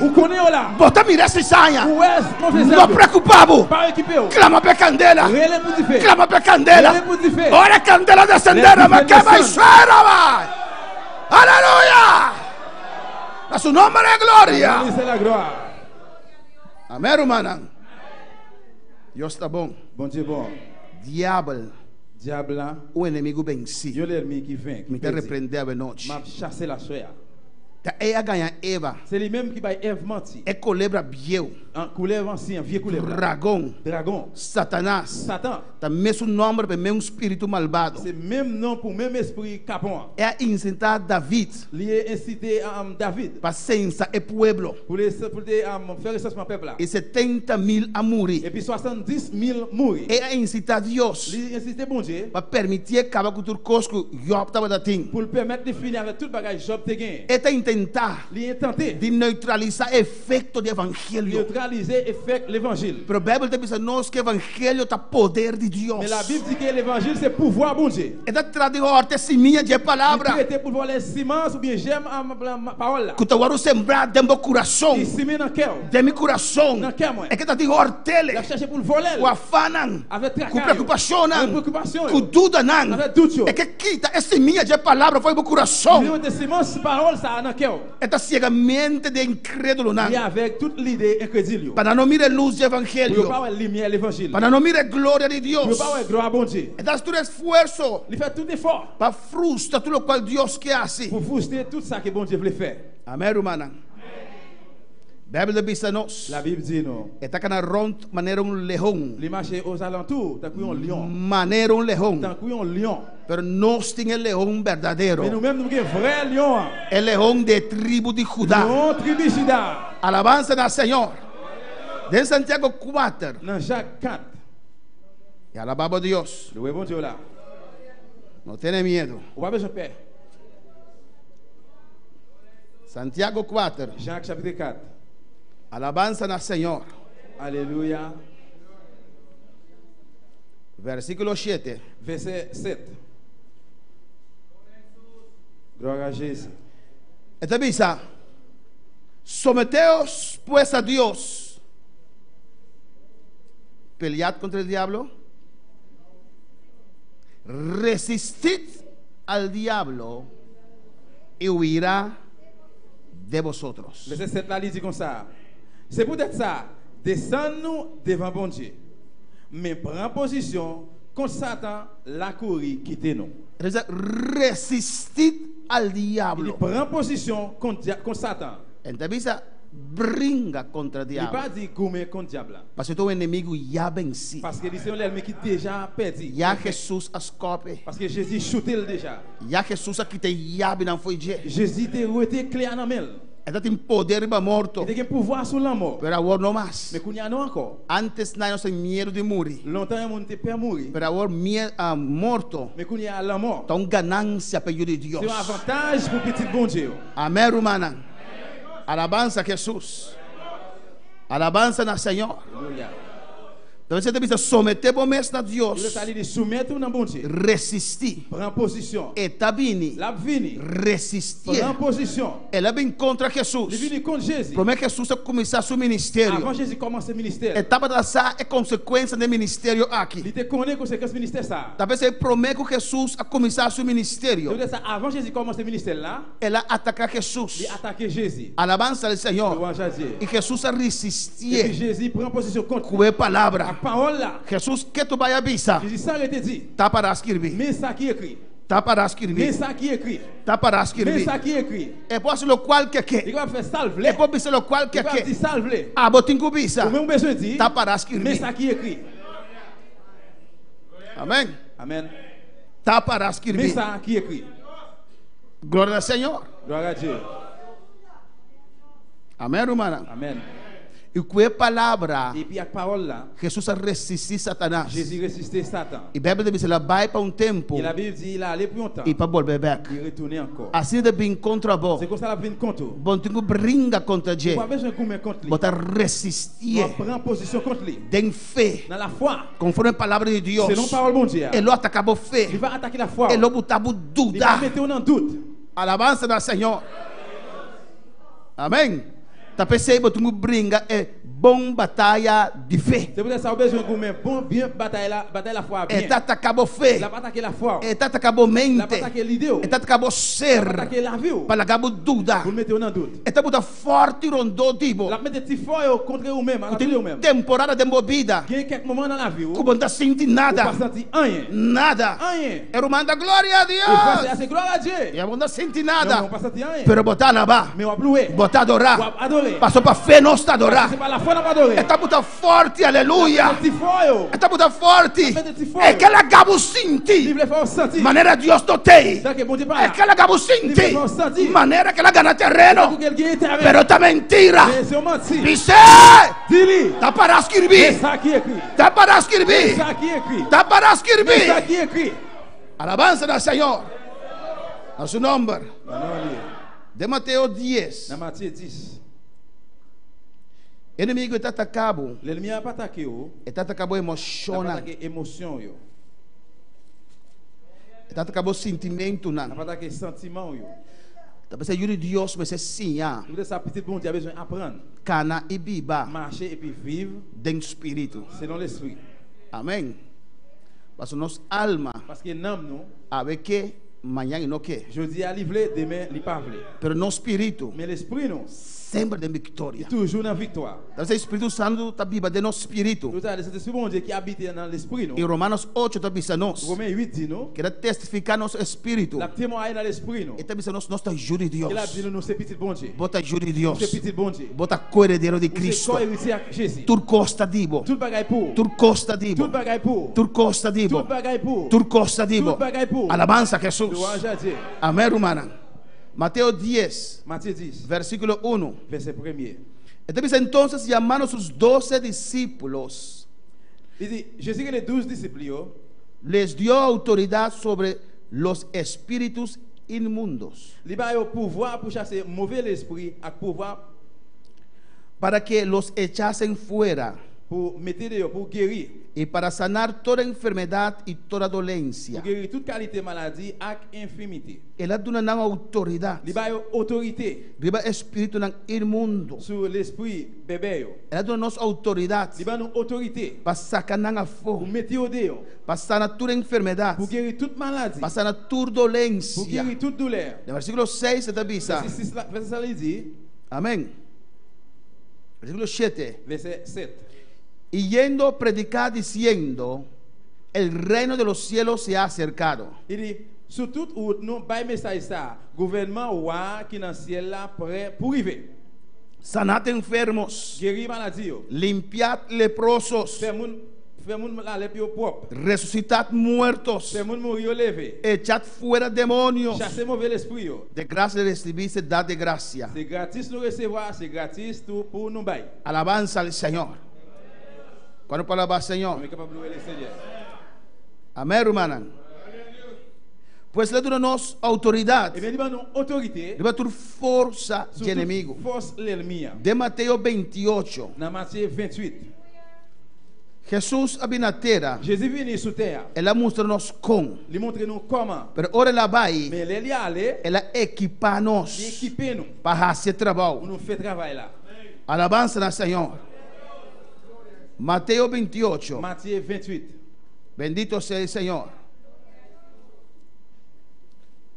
Speaker 2: Bota mirar se saia. Não preocupado. Clama para candela. Clama para candela. Ora candela descender, mas que vai ser, vai. Aleluia. A su nome é glória. Amém, irmã. Dios está bom.
Speaker 1: Bon Dieu bon.
Speaker 2: Diabo.
Speaker 1: Diable.
Speaker 2: O inimigo vence.
Speaker 1: Dieu l'ennemi qui vainc.
Speaker 2: Me te repreender à noite.
Speaker 1: M'a chassé la soya.
Speaker 2: Ela ganha Eva.
Speaker 1: C'est lui-même qui va Ève mentir.
Speaker 2: É colebra bieu.
Speaker 1: Un couleuvre ancien, vieux couleuvre.
Speaker 2: Dragon.
Speaker 1: Dragon.
Speaker 2: Satanás.
Speaker 1: Satan.
Speaker 2: Tá mesmo nome para mesmo espírito malvado.
Speaker 1: C'est même nom pour même esprit capon.
Speaker 2: É incitar David.
Speaker 1: Lié incité David.
Speaker 2: Para censa e pueblo.
Speaker 1: Pour faire recensement peuple là.
Speaker 2: E 70.000 a mourir.
Speaker 1: Et puis 70.000 mourir.
Speaker 2: É incitar Deus.
Speaker 1: Li incité bon Dieu.
Speaker 2: Para permitir acabar com tudo cosco Job tava da ting.
Speaker 1: Pour permettre de finir avec tout bagage Job te gain.
Speaker 2: É tentar
Speaker 1: de
Speaker 2: neutralizar o efeito do evangelho.
Speaker 1: Neutraliser l'effet de l'évangile.
Speaker 2: Pero a Bíblia diz nós que o evangelho tá poder de Deus.
Speaker 1: Mais la Bible dit que l'évangile c'est pouvoir bon Dieu.
Speaker 2: É da tradição semente de palavra.
Speaker 1: Il était pour voir les semences ou bien j'aime ma parole là.
Speaker 2: Que tu agora sembrar dentro do coração.
Speaker 1: Il sème dans cœur.
Speaker 2: De meu coração.
Speaker 1: Dans cœur moi.
Speaker 2: É que tá de hortele.
Speaker 1: La chercher pour voler.
Speaker 2: O afanan.
Speaker 1: Avec tracas.
Speaker 2: Com preocupação não.
Speaker 1: Avec préoccupation.
Speaker 2: Com dúvida não.
Speaker 1: Avec doute.
Speaker 2: É que quita essa semente de palavra foi no coração.
Speaker 1: Il y a des semences parole ça dans cœur.
Speaker 2: É da cegamente de incrédulo não.
Speaker 1: Et avec toute l'idée incrédule.
Speaker 2: Para não mirar luz do evangelho.
Speaker 1: Pour pas lumière l'évangile.
Speaker 2: Para não mirar glória de Deus.
Speaker 1: Pour pas gloire bon Dieu.
Speaker 2: É das tudo esforço.
Speaker 1: Il fait tout effort.
Speaker 2: Para frustrar tudo o qual Deus quer assim.
Speaker 1: Pour frustrer tout ça que bon Dieu voulait faire.
Speaker 2: Amém, irmã. Bíblia diz a nós.
Speaker 1: La Bible dit non.
Speaker 2: Está kana rond maneira leão.
Speaker 1: Il marche aux alentours, tant qu'on lion.
Speaker 2: Maneira leão.
Speaker 1: Tant qu'on lion.
Speaker 2: Pero nós tem leão verdadeiro.
Speaker 1: Mais nous-mêmes nous avons vrai lion.
Speaker 2: É leão de tribo de Judá.
Speaker 1: Lion tribu de Judá.
Speaker 2: Alabança ao Senhor. De Santiago 4.
Speaker 1: Dans Jacques 4.
Speaker 2: E alababa a Deus.
Speaker 1: Louez bon Dieu là.
Speaker 2: Não tenha medo.
Speaker 1: On va besoin de paix.
Speaker 2: Santiago 4.
Speaker 1: Jacques chapitre 4.
Speaker 2: Alabança ao Senhor.
Speaker 1: Alléluia.
Speaker 2: Versículo 7.
Speaker 1: Verset 7. Glória a Jesus.
Speaker 2: Esta bisa. Someteos pues a Dios. Pelead contra el diablo. Resistid al diablo y huirá de vosotros.
Speaker 1: Verset 7 là, il dit comme ça. C'est peut-être ça. Descends-nous devant bon Dieu. Mais prends position contre Satan, la courir, quittez-nous.
Speaker 2: Resistid al diablo.
Speaker 1: Il prend position contre Satan.
Speaker 2: Entonces brinca contra el
Speaker 1: Il
Speaker 2: diablo.
Speaker 1: pas dit gommer contre diable.
Speaker 2: Parce que tu inimigo ya venci.
Speaker 1: Parce que c'est l'ennemi qui déjà perdu.
Speaker 2: Ya Jesus ascope.
Speaker 1: Parce que Jésus shooté déjà.
Speaker 2: Ya Jesus aqui te yabe não foi je.
Speaker 1: Jésus te rete clé en main.
Speaker 2: Ele tem poder para morto.
Speaker 1: Il a pouvoir sur la mort.
Speaker 2: Pero agora não mais.
Speaker 1: Mais kounya non encore.
Speaker 2: Antes nós tem medo de morrer.
Speaker 1: Longtemps on te peur mourir.
Speaker 2: Pero agora morto.
Speaker 1: Mais kounya la mort.
Speaker 2: Então ganância para de Deus.
Speaker 1: C'est un avantage pour petit bon Dieu.
Speaker 2: Amém, irmã. Alabança a Jesus. Alabança ao Senhor.
Speaker 1: Aleluia.
Speaker 2: Então você deve someter por mês a Deus.
Speaker 1: Il est de soumettre dans bon Dieu.
Speaker 2: Resistir.
Speaker 1: Prends position.
Speaker 2: Está vini.
Speaker 1: La vini.
Speaker 2: Resistir.
Speaker 1: Prends position.
Speaker 2: Ela vem contra Jesus.
Speaker 1: Il vini contre Jésus.
Speaker 2: Promete que Jesus começar seu ministério.
Speaker 1: Avant Jésus commence le ministère.
Speaker 2: Etapa da sa é consequência do ministério aqui.
Speaker 1: Il te connaît conséquence ministère ça.
Speaker 2: Talvez ele promete que Jesus a começar seu ministério.
Speaker 1: Donc ça avant Jésus commence le ministère là.
Speaker 2: Ela atacar Jesus.
Speaker 1: Il attaque Jésus.
Speaker 2: Alabança ao Senhor.
Speaker 1: Louange à Dieu.
Speaker 2: E Jesus a
Speaker 1: Et
Speaker 2: resistir.
Speaker 1: Jésus prend position contre.
Speaker 2: Com a palavra.
Speaker 1: La parole là.
Speaker 2: Jesus que tu vai avisar.
Speaker 1: Jésus s'arrête dit.
Speaker 2: Tá para escrever.
Speaker 1: Mais ça qui écrit.
Speaker 2: Tá para
Speaker 1: Mais
Speaker 2: escrever.
Speaker 1: ça qui écrit.
Speaker 2: Tá para
Speaker 1: Mais
Speaker 2: escrever.
Speaker 1: ça qui écrit.
Speaker 2: É posso lo qual que
Speaker 1: Il va faire salve.
Speaker 2: É posso lo qual que
Speaker 1: Il va dire salve.
Speaker 2: Ah, botin cubisa.
Speaker 1: Ou même besoin dit.
Speaker 2: Tá para
Speaker 1: Mais
Speaker 2: escrever.
Speaker 1: ça qui écrit.
Speaker 2: Amém.
Speaker 1: Amen.
Speaker 2: Tá para
Speaker 1: Mais
Speaker 2: escrever.
Speaker 1: ça qui écrit.
Speaker 2: Glória ao Senhor.
Speaker 1: Gloire à Dieu.
Speaker 2: Amém, irmã.
Speaker 1: Amen.
Speaker 2: E com a palavra,
Speaker 1: Et puis avec parole là,
Speaker 2: Jesus a resistir Satanás.
Speaker 1: Jésus résistait Satan.
Speaker 2: E a Bíblia diz que ela vai para tempo
Speaker 1: Et la Bible dit il a allé plus longtemps.
Speaker 2: e para volver back.
Speaker 1: Il retournait encore.
Speaker 2: Assim de bem contra vós.
Speaker 1: C'est comme ça la vie compte.
Speaker 2: Bom, tenho brinca contra
Speaker 1: On
Speaker 2: Dieu.
Speaker 1: pas besoin de contre lui.
Speaker 2: Bota
Speaker 1: On
Speaker 2: resistir.
Speaker 1: prend position contre lui.
Speaker 2: Tem fé.
Speaker 1: Dans la foi.
Speaker 2: Conforme a palavra de Deus.
Speaker 1: Selon parole bon Dieu.
Speaker 2: Ele atacava fé.
Speaker 1: Il va attaquer la foi.
Speaker 2: Ele botava
Speaker 1: Il va
Speaker 2: dúvida.
Speaker 1: mettre en doute.
Speaker 2: Alabança do Senhor. Amém. Tá percebendo que brinca é Bonne bataille de fait.
Speaker 1: C'est pour ça que vous avez besoin de bataille la foi bien.
Speaker 2: Et t'attacabo fait.
Speaker 1: La bataille la foi.
Speaker 2: Et t'attacabo mente.
Speaker 1: La bataille l'idée.
Speaker 2: Et t'attacabo ser.
Speaker 1: La bataille la vie.
Speaker 2: Para cabo duda.
Speaker 1: Vous mettez en doute.
Speaker 2: Et t'abuta forte rondo tipo.
Speaker 1: La mettez ti fort contre vous même, contre vous même.
Speaker 2: Temporada de movida.
Speaker 1: Il y a quelques moments dans la vie où
Speaker 2: vous não sente nada.
Speaker 1: Vous pas senti rien.
Speaker 2: Nada.
Speaker 1: Rien.
Speaker 2: E romanda glória a Deus.
Speaker 1: C'est gloire à Dieu.
Speaker 2: E não sente nada.
Speaker 1: Não pas senti rien.
Speaker 2: Pero botar na ba.
Speaker 1: Mais on va louer.
Speaker 2: Botar adorar.
Speaker 1: On va adorer.
Speaker 2: Passou para fé não está adorar.
Speaker 1: C'est pas la foi n'a pas adorer.
Speaker 2: E t'abuta forte, aleluia. E t'abuta forte. E que ela gabo senti. Maneira Deus to tem. É que ela gabo senti. Maneira que ela ganha terreno. Pero tá mentira. Dice. Tá para escrever. Tá para escrever. Tá para escrever. Alabança do Senhor. A seu nome. De Mateus 10.
Speaker 1: Na Mateus 10.
Speaker 2: Inimigo está atacado.
Speaker 1: L'ennemi a pas attaqué ou.
Speaker 2: Está atacado emocional.
Speaker 1: Attaqué émotion yo.
Speaker 2: Está atacado sentimento não.
Speaker 1: Pas attaqué sentiment yo.
Speaker 2: Tá pensando que Deus vai ser sim, ah.
Speaker 1: Vous êtes petit bon Dieu a besoin d'apprendre.
Speaker 2: Cana e biba.
Speaker 1: Marcher et puis vivre
Speaker 2: dentro do espírito.
Speaker 1: Selon l'esprit.
Speaker 2: Amém. Parce que nossa alma.
Speaker 1: Parce que l'âme nous.
Speaker 2: Avec que amanhã não que.
Speaker 1: Jeudi a livré, demain li pas vle.
Speaker 2: Pero no espírito.
Speaker 1: Mais l'esprit nous.
Speaker 2: Sempre de vitória.
Speaker 1: Toujours na victoire.
Speaker 2: Então o Espírito Santo está viva de nosso espírito.
Speaker 1: C'est l'esprit bon Dieu qui habite dans l'esprit nous.
Speaker 2: Em Romanos 8 está bisa nós.
Speaker 1: Romains 8 dit nous.
Speaker 2: Que testificar nosso espírito.
Speaker 1: La témoigner dans l'esprit nous.
Speaker 2: E está bisa nós está jure Deus.
Speaker 1: Il a dit nous c'est petit bon Dieu.
Speaker 2: Bota jure Deus.
Speaker 1: C'est petit bon Dieu.
Speaker 2: Bota coerdeiro de Cristo. Tur costa dibo.
Speaker 1: Tout bagaille pour.
Speaker 2: Tur costa dibo.
Speaker 1: Tout bagaille pour.
Speaker 2: Tur costa dibo.
Speaker 1: Tout bagaille pour.
Speaker 2: Tur costa dibo.
Speaker 1: Tout bagaille pour.
Speaker 2: Alabança Jesus.
Speaker 1: Louange à Dieu.
Speaker 2: Amém, romana. Mateus 10.
Speaker 1: Mateus 10.
Speaker 2: Versículo 1.
Speaker 1: Verset 1er.
Speaker 2: Entonces llamaron sus 12 discípulos.
Speaker 1: Dice, Jesús que les 12 discípulos
Speaker 2: les dio autoridad sobre los espíritus inmundos.
Speaker 1: Il a eu pouvoir pour chasser mauvais esprit et pouvoir
Speaker 2: para que los echasen fuera.
Speaker 1: Pour mettre dehors, pour guérir.
Speaker 2: Y para sanar toda enfermedad y toda dolencia.
Speaker 1: Pour guérir toute qualité maladie et infirmité.
Speaker 2: Él a donado una autoridad.
Speaker 1: Il a eu autorité.
Speaker 2: Riba espíritu inmundo.
Speaker 1: Sur l'esprit bébé.
Speaker 2: Él a donado autoridad.
Speaker 1: Il a une autorité.
Speaker 2: Para sacar a fora.
Speaker 1: Pour mettre dehors.
Speaker 2: Para sanar toda enfermedad.
Speaker 1: Pour guérir toute maladie.
Speaker 2: Para sanar toda dolencia.
Speaker 1: Pour guérir toute douleur.
Speaker 2: En versículo 6 se avisa.
Speaker 1: Verset 6 dit.
Speaker 2: Amén. Versículo 7.
Speaker 1: Verset 7.
Speaker 2: Y yendo a predicar diciendo, el reino de los cielos se ha acercado.
Speaker 1: Il dit, surtout où nous bail message ça, gouvernement roi qui dans le ciel là prêt pour arriver.
Speaker 2: Sanad enfermos.
Speaker 1: Guérir maladie.
Speaker 2: Limpiad leprosos. Resucitad muertos. Echad fuera demonios. De gracia recibiste, dad de gracia.
Speaker 1: C'est gratis nous recevoir, c'est gratis tout pour nous bail.
Speaker 2: Alabanza al Señor. ¿Cuándo palabra al Señor? Amén, hermana. Pues le damos autoridad. Le va a fuerza de enemigo. De Mateo 28. Jesús vino a terra. Ela mostra-nos como. Pero ahora ela vai. Ela equipa-nos para fazer trabalho. Alabança ao Senhor. Mateo 28. Bendito sea el Señor.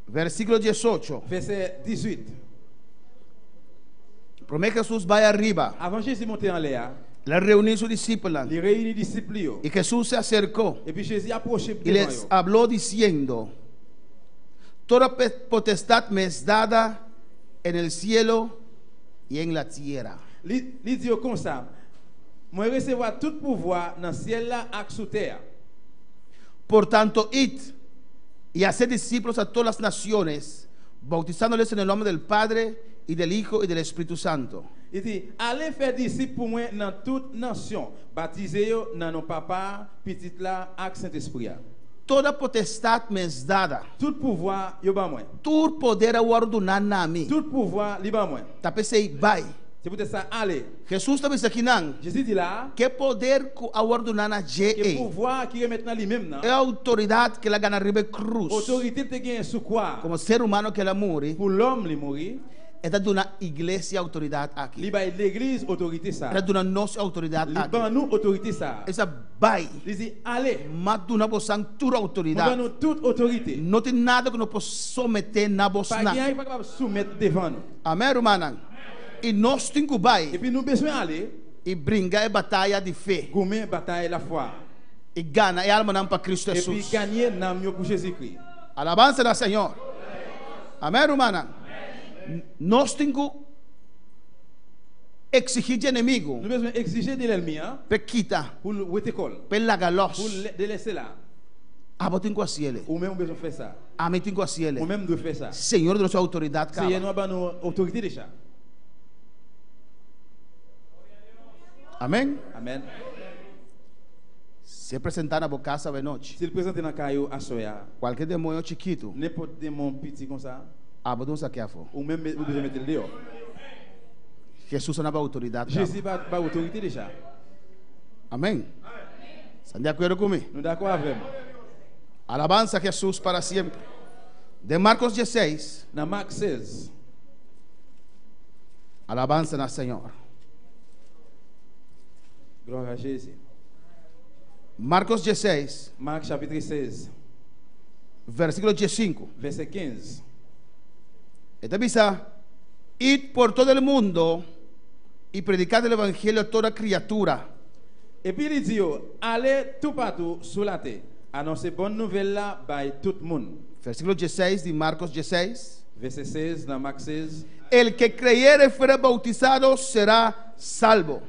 Speaker 2: Versículo 18.
Speaker 1: Verset 18.
Speaker 2: Promete Jesús va arriba.
Speaker 1: Avant Jésus monter en l'air.
Speaker 2: La reunió sus discípulos.
Speaker 1: Les réunit discípulos.
Speaker 2: Y Jesús se acercó.
Speaker 1: Et puis Jésus approché
Speaker 2: y les habló diciendo: toda potestad me es dada en el cielo y en la tierra.
Speaker 1: Il dit comme ça. Moi recevoir tout pouvoir dans le ciel là et sur terre.
Speaker 2: Por tanto, id y haced discípulos a todas las naciones, bautizándoles en el nombre del Padre y del Hijo y del Espíritu Santo.
Speaker 1: Il dit, allez faire disciples pour moi dans toute nation, baptisez-vous dans nos papa, petit là, et Saint-Esprit.
Speaker 2: Toda potestad me es dada.
Speaker 1: Tout pouvoir, yo ba moi.
Speaker 2: Tout poder guardar na mim.
Speaker 1: Tout pouvoir, li ba moi.
Speaker 2: Tapesei vai.
Speaker 1: C'est pour ça aller.
Speaker 2: Jésus também está aqui não.
Speaker 1: Jésus dit là.
Speaker 2: Que poder guardar na GE.
Speaker 1: Que pouvoir qui remet na lui même não.
Speaker 2: É a autoridade que ela ganha ribe cruz.
Speaker 1: Autorité te gagne sur quoi?
Speaker 2: Como ser humano que ela morre.
Speaker 1: Pour l'homme li mourir.
Speaker 2: Esta de una iglesia autoridad aquí.
Speaker 1: L'église autorité ça.
Speaker 2: Esta de una nos autoridad aquí.
Speaker 1: Nous autorité ça.
Speaker 2: Esa vai.
Speaker 1: Diz allez.
Speaker 2: Mas de una santura autoridad.
Speaker 1: Nous toute autorité.
Speaker 2: Não tem nada que não possa someter na vossa.
Speaker 1: Pas rien pas capable soumettre devant nous.
Speaker 2: Amém, irmã. E nós temos que vai.
Speaker 1: Et puis nous besoin aller.
Speaker 2: E brincar a batalha de fé.
Speaker 1: Gommer bataille la foi.
Speaker 2: E ganhar a alma para Cristo Jesus.
Speaker 1: Et puis gagner l'âme pour Jésus-Christ.
Speaker 2: Alabança ao Senhor. Amém, irmã. Nós temos que exigir de inimigo.
Speaker 1: Nous devons exiger de l'ennemi, hein?
Speaker 2: Pequita.
Speaker 1: Pour le école.
Speaker 2: Pour la galos.
Speaker 1: Pour le laisser là.
Speaker 2: Abo tem que fazer.
Speaker 1: Ou même besoin faire ça.
Speaker 2: Amém tem que fazer.
Speaker 1: Ou même de faire ça.
Speaker 2: Senhor de nossa autoridade.
Speaker 1: Senhor não a nos autorité déjà.
Speaker 2: Amém.
Speaker 1: Amen.
Speaker 2: Se apresentar na boca casa de noite.
Speaker 1: Se ele apresentar na caio a soia.
Speaker 2: Qualquer demônio chiquito.
Speaker 1: N'importe démon petit comme ça.
Speaker 2: Abo não saquear fo.
Speaker 1: Ou même vous devez mettre le dehors.
Speaker 2: Jesus não a autoridade.
Speaker 1: Jésus va autorité déjà.
Speaker 2: Amém. Estão de acordo comigo?
Speaker 1: Nous d'accord avec moi.
Speaker 2: Alabança a Jesus para sempre. De Marcos 16.
Speaker 1: Na Marc 16.
Speaker 2: Alabança na Senhor.
Speaker 1: Glória a Jésus.
Speaker 2: Marcos 16.
Speaker 1: Marc chapitre 16.
Speaker 2: Versículo 15.
Speaker 1: Verset 15.
Speaker 2: Esta misa. Id por todo el mundo y predicad el evangelio a toda criatura.
Speaker 1: Et puis il dit, allez tout partout sur la terre. Annoncez bonne nouvelle là by tout le monde.
Speaker 2: Versículo 16 de Marcos 16.
Speaker 1: Verset 16 dans Marc 16.
Speaker 2: El que creyere y fuere bautizado será salvo.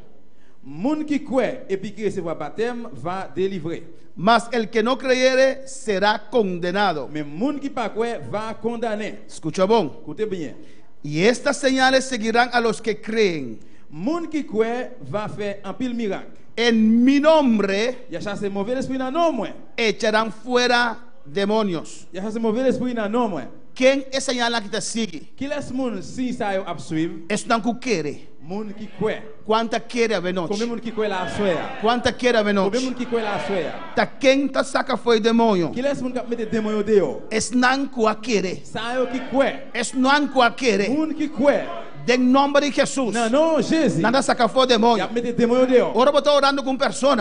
Speaker 1: Moun qui croit et puis qui recevra baptême va délivrer.
Speaker 2: Mas el que no creyere será condenado.
Speaker 1: Mais moun qui pas croit va condamner.
Speaker 2: Escucha bon.
Speaker 1: Écoutez bien.
Speaker 2: Y estas señales seguirán a los que creen.
Speaker 1: Moun qui croit va faire un pile miracle.
Speaker 2: En mi nombre
Speaker 1: y a chassé mauvais esprit dans nom moi.
Speaker 2: Echarán fuera demonios.
Speaker 1: Y a chassé mauvais esprit dans nom moi.
Speaker 2: ¿Quién es señala que te sigue?
Speaker 1: Qui laisse moun si ça a suivre?
Speaker 2: Es não que quiere.
Speaker 1: Moun qui croit.
Speaker 2: Quanta quiere a noite?
Speaker 1: Combien moun qui croit la soia?
Speaker 2: Quanta quiere a noite?
Speaker 1: Combien moun qui croit la soia?
Speaker 2: Ta quem ta saca foi demônio?
Speaker 1: Qui laisse moun cap mettre démon dehors?
Speaker 2: Es não que quiere.
Speaker 1: Ça yo qui croit.
Speaker 2: Es não que quiere.
Speaker 1: Moun qui croit.
Speaker 2: Em nome de Jesus.
Speaker 1: Não, Jesus.
Speaker 2: Nada saca fora demônio. Ora eu estou orando com pessoas.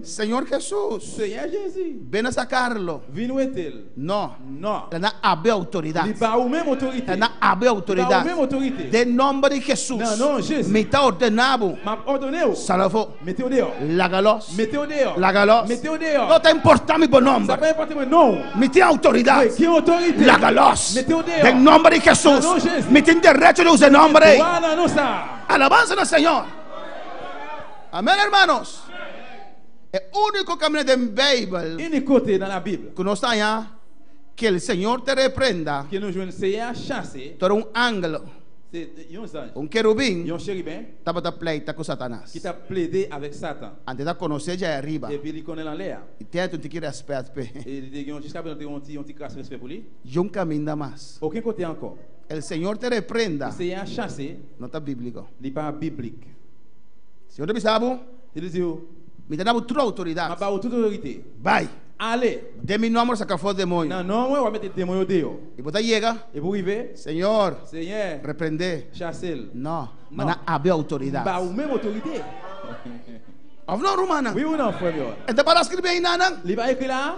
Speaker 2: Senhor Jesus.
Speaker 1: Senhor Jesus.
Speaker 2: Venha sacarlo.
Speaker 1: Vino etel.
Speaker 2: Não.
Speaker 1: Não.
Speaker 2: Ela não abre autoridade.
Speaker 1: Ele dá o mesmo autoridade.
Speaker 2: Ela não abre autoridade.
Speaker 1: O mesmo autoridade.
Speaker 2: De nome de Jesus.
Speaker 1: Não, Jesus.
Speaker 2: Me está ordenado.
Speaker 1: Ma ordeneu.
Speaker 2: Salvo.
Speaker 1: Meteu dehors.
Speaker 2: Lagalos.
Speaker 1: Meteu dehors.
Speaker 2: Lagalos.
Speaker 1: Meteu dehors.
Speaker 2: Não está importando meu nome.
Speaker 1: Ça pas importer meu nome.
Speaker 2: Me tem autoridade.
Speaker 1: Que autoridade?
Speaker 2: Lagalos.
Speaker 1: Meteu dehors.
Speaker 2: De nome de Jesus.
Speaker 1: Não, Jesus.
Speaker 2: Me tem direito de usar nome.
Speaker 1: Alabanza
Speaker 2: al Señor. Amén, hermanos. El único camino de Bible
Speaker 1: côté dans la Bible
Speaker 2: que no está allá, que el Señor te reprenda.
Speaker 1: Que nous jouons c'est chasser.
Speaker 2: Tú eres un ángel. Un querubín.
Speaker 1: Un chérubin.
Speaker 2: Estaba de pleita con Satanás.
Speaker 1: Qui t'a plaidé avec Satan.
Speaker 2: Antes de conocer ya arriba.
Speaker 1: Et puis il connaît en l'air.
Speaker 2: Y tiene un petit respect.
Speaker 1: Et il dit jusqu'à présent on t'y casse respect pour lui.
Speaker 2: Y un camino más.
Speaker 1: Aucun côté encore.
Speaker 2: El Señor te reprenda.
Speaker 1: C'est un chasser.
Speaker 2: No está bíblico.
Speaker 1: Il pas biblique.
Speaker 2: Señor te bisabo.
Speaker 1: Il dit
Speaker 2: me te damos toda autoridad.
Speaker 1: Ma pas toute autorité.
Speaker 2: Bye.
Speaker 1: Allez.
Speaker 2: De mi nombre saca fuera demonio.
Speaker 1: Non, non, moi on va mettre démon dehors.
Speaker 2: Y vos llega.
Speaker 1: Et vous arrivez.
Speaker 2: Señor.
Speaker 1: Seigneur.
Speaker 2: Reprende.
Speaker 1: Chasser.
Speaker 2: No. Mana abre autoridad.
Speaker 1: Ba ou même autorité.
Speaker 2: Avno rumana.
Speaker 1: Oui ou non, frère?
Speaker 2: Ente para escribir aí nanan.
Speaker 1: Il va écrire là.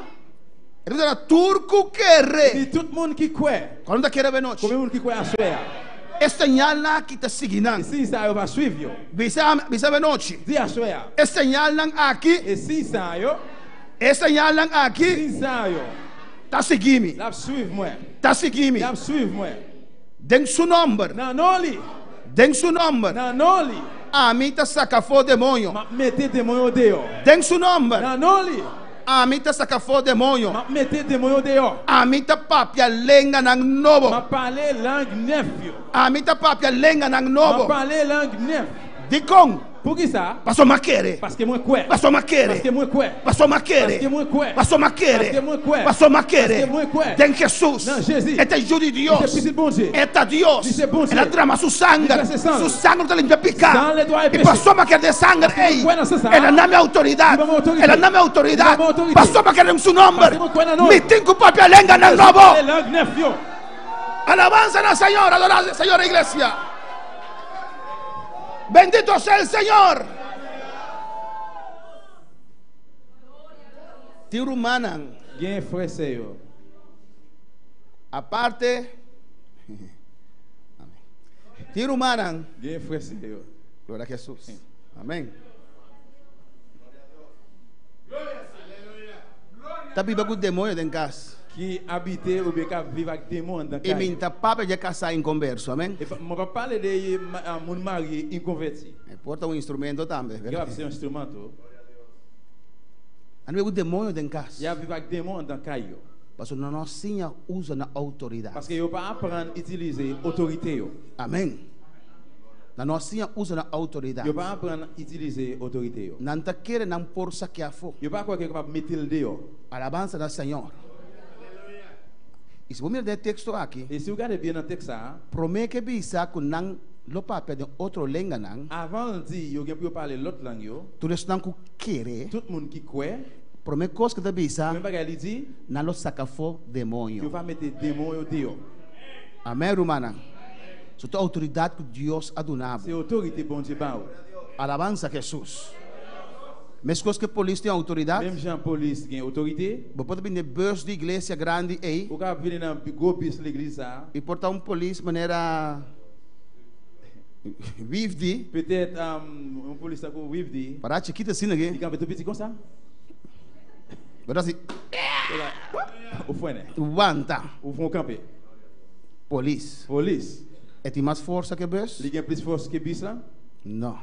Speaker 2: Ele diz turco quer.
Speaker 1: E todo mundo que quer.
Speaker 2: Quando quer ver noite.
Speaker 1: Como mundo que quer a soia.
Speaker 2: Este señala que te seguirán.
Speaker 1: Sim, sai vai suivio.
Speaker 2: Bisa ver noite.
Speaker 1: Dia a soia.
Speaker 2: Este señalan aqui.
Speaker 1: E sim, sai.
Speaker 2: Este señalan aqui.
Speaker 1: Sim, sai.
Speaker 2: Tá seguindo.
Speaker 1: Lá suive moi.
Speaker 2: Tá seguindo.
Speaker 1: Lá suive moi.
Speaker 2: Den su nombre.
Speaker 1: Na noli.
Speaker 2: Den su nombre.
Speaker 1: Na noli.
Speaker 2: A mim tá saca fora demônio.
Speaker 1: Ma mete demônio deo.
Speaker 2: Den su nombre.
Speaker 1: Na noli.
Speaker 2: A mim tá saca fora demônio.
Speaker 1: Ma mete demônio deo.
Speaker 2: A mim tá papia lenga nang novo.
Speaker 1: Ma parler langue neuf.
Speaker 2: A mim tá papia lenga nang novo.
Speaker 1: Ma parler langue neuf.
Speaker 2: Dicon.
Speaker 1: Por que ça?
Speaker 2: Passou maquere.
Speaker 1: Parce que moi quoi?
Speaker 2: Passou maquere.
Speaker 1: Parce que moi quoi?
Speaker 2: Passou maquere.
Speaker 1: Parce que moi quoi?
Speaker 2: Passou maquere.
Speaker 1: Parce que moi quoi?
Speaker 2: Passou maquere.
Speaker 1: Parce que moi quoi?
Speaker 2: Den Jesus.
Speaker 1: Não, Jesus.
Speaker 2: Este hijo de Dios.
Speaker 1: Este bon Dieu.
Speaker 2: Este Dios.
Speaker 1: Este bon Dieu.
Speaker 2: Ela trama su sangre.
Speaker 1: Su
Speaker 2: sangre te limpia picar.
Speaker 1: Sangue doit
Speaker 2: E passou maquere de sangre. Ei. Ela não é autoridade. Ela não é autoridade. Passou maquere em seu nome. Me tem que papia lenga no novo. Alabanza al Señor, adorar al Señor, iglesia. Bendito sea el Señor. Tirumanan.
Speaker 1: Quem foi Senhor?
Speaker 2: Aparte. Tirumanan.
Speaker 1: Quem foi Senhor?
Speaker 2: Glória a Jesus. Amém. Tá vivendo com o demônio dentro de casa.
Speaker 1: Que habite ou bien que vive avec demônio dans
Speaker 2: casa. E minha papa já casar inconverso, amém?
Speaker 1: Mon pas parler de mon mari inconverti.
Speaker 2: Porta instrumento também,
Speaker 1: verdade? Que é um instrumento.
Speaker 2: Anu o demônio dentro de casa.
Speaker 1: Já vive avec demônio dans casa.
Speaker 2: Parce que nós sim usa na autoridade.
Speaker 1: Parce que eu pas apprendre utiliser autorité.
Speaker 2: Amém. Nós sim usa na autoridade.
Speaker 1: Eu pas apprendre utiliser autorité.
Speaker 2: Não tá querendo não força que a for.
Speaker 1: Eu pas quoi que capable mettre le dehors.
Speaker 2: Alabança do Senhor. E se você mirar o texto aqui,
Speaker 1: e se vous regardez bien dans texte ça,
Speaker 2: promete que bisa que não lo pape de outro língua não.
Speaker 1: Avant dit yo gen pour parler l'autre langue yo.
Speaker 2: Tout le monde qui quer.
Speaker 1: Tout le monde qui croit.
Speaker 2: Promete coisa que da bisa.
Speaker 1: Même bagay li dit.
Speaker 2: Não lo saca fo demônio.
Speaker 1: Tu vas mettre démon dehors.
Speaker 2: Amém, romana. C'est a autoridade que Deus a donado.
Speaker 1: C'est autorité bon Dieu ba.
Speaker 2: Alabança Jesus. Mas coisa que a polícia tem autoridade.
Speaker 1: Même Jean police tem autorité.
Speaker 2: Você pode vir na bus de igreja grande aí.
Speaker 1: O cara vir na go bus l'église ça.
Speaker 2: E portar polícia maneira vive.
Speaker 1: Peut-être polícia com vive.
Speaker 2: Para chiquita assim aqui.
Speaker 1: E campe tout petit comme ça.
Speaker 2: Mas assim.
Speaker 1: O foi né.
Speaker 2: Wanta.
Speaker 1: O vão camper.
Speaker 2: Police. É tem mais força que bus?
Speaker 1: Ele tem mais força que bus lá?
Speaker 2: Não.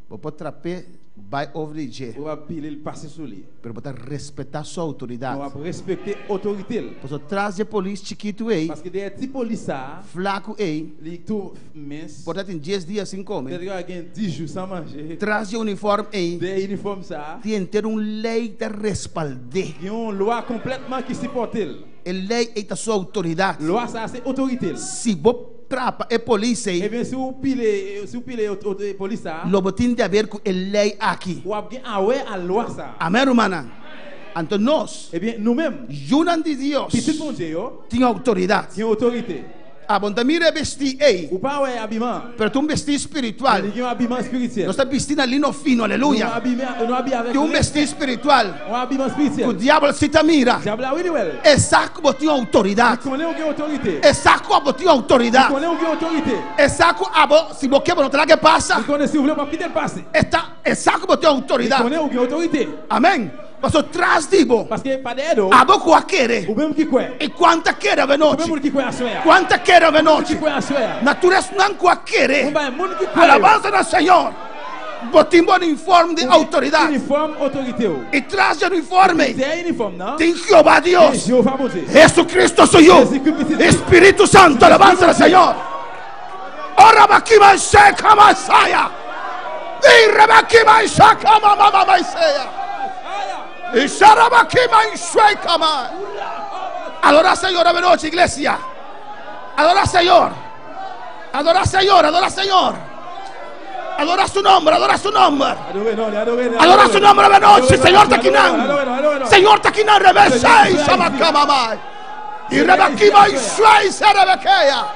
Speaker 2: Você pode traper by over the jet.
Speaker 1: O apile ele passa sur lui.
Speaker 2: Pero você respeitar sua autoridade.
Speaker 1: O respeitar autoridade.
Speaker 2: Você traz de polícia chiquito aí.
Speaker 1: Parce que der tipo polícia
Speaker 2: flaco aí.
Speaker 1: Ele tu mince.
Speaker 2: Pode ter 10 dias sem comer.
Speaker 1: Tem alguém 10 jours sans manger.
Speaker 2: Traz de uniforme aí.
Speaker 1: De uniforme ça.
Speaker 2: Tem ter lei de respalde.
Speaker 1: Il y a une loi complètement qui supporte elle.
Speaker 2: A lei é a sua autoridade.
Speaker 1: Loi ça c'est autorité.
Speaker 2: Se você trapa é polícia aí.
Speaker 1: E bien se o pile polícia.
Speaker 2: Logo tem de haver com a lei aqui.
Speaker 1: O alguém awe a loi ça.
Speaker 2: Amém, romana. Então nós.
Speaker 1: Eh bien nous-mêmes.
Speaker 2: Junam de Deus.
Speaker 1: Petit bon Dieu.
Speaker 2: Tem autoridade.
Speaker 1: Tem autorité.
Speaker 2: A bom mira vestir aí.
Speaker 1: O pau é habillement.
Speaker 2: Pero tu vestir espiritual.
Speaker 1: Ele tem habillement spirituel.
Speaker 2: Nós está vestindo lino fino, aleluia. Um vestir espiritual.
Speaker 1: Habillement spirituel.
Speaker 2: O diabo se te mira. É saco botinho autoridade. É saco botinho autoridade. É saco abo se você não tem que passa. É saco botinho autoridade. Amém. Você traz dibo. Abo qua quere. E quanta quere a noite. Quanta quere a noite. Natureza não qua quere. Alabança do Senhor. Botim bom uniforme de autoridade. E traz o uniforme. Tem Jeová Deus. Jesus Cristo sou eu. Espírito Santo, alabança do Senhor. Ora aqui vai ser como saia. E rebaqui vai ser como mamãe saia. E Sarabakima em Suecama. Adora Senhor, a noite, igreja. Adora Senhor. Adora Senhor, adora Senhor. Adora su nome, adora su nome. Adora su nome, a noite, Senhor está aqui não. Senhor está aqui não, rebecei, Sabakama mai. E rebakima em Suei, Sarabakeia.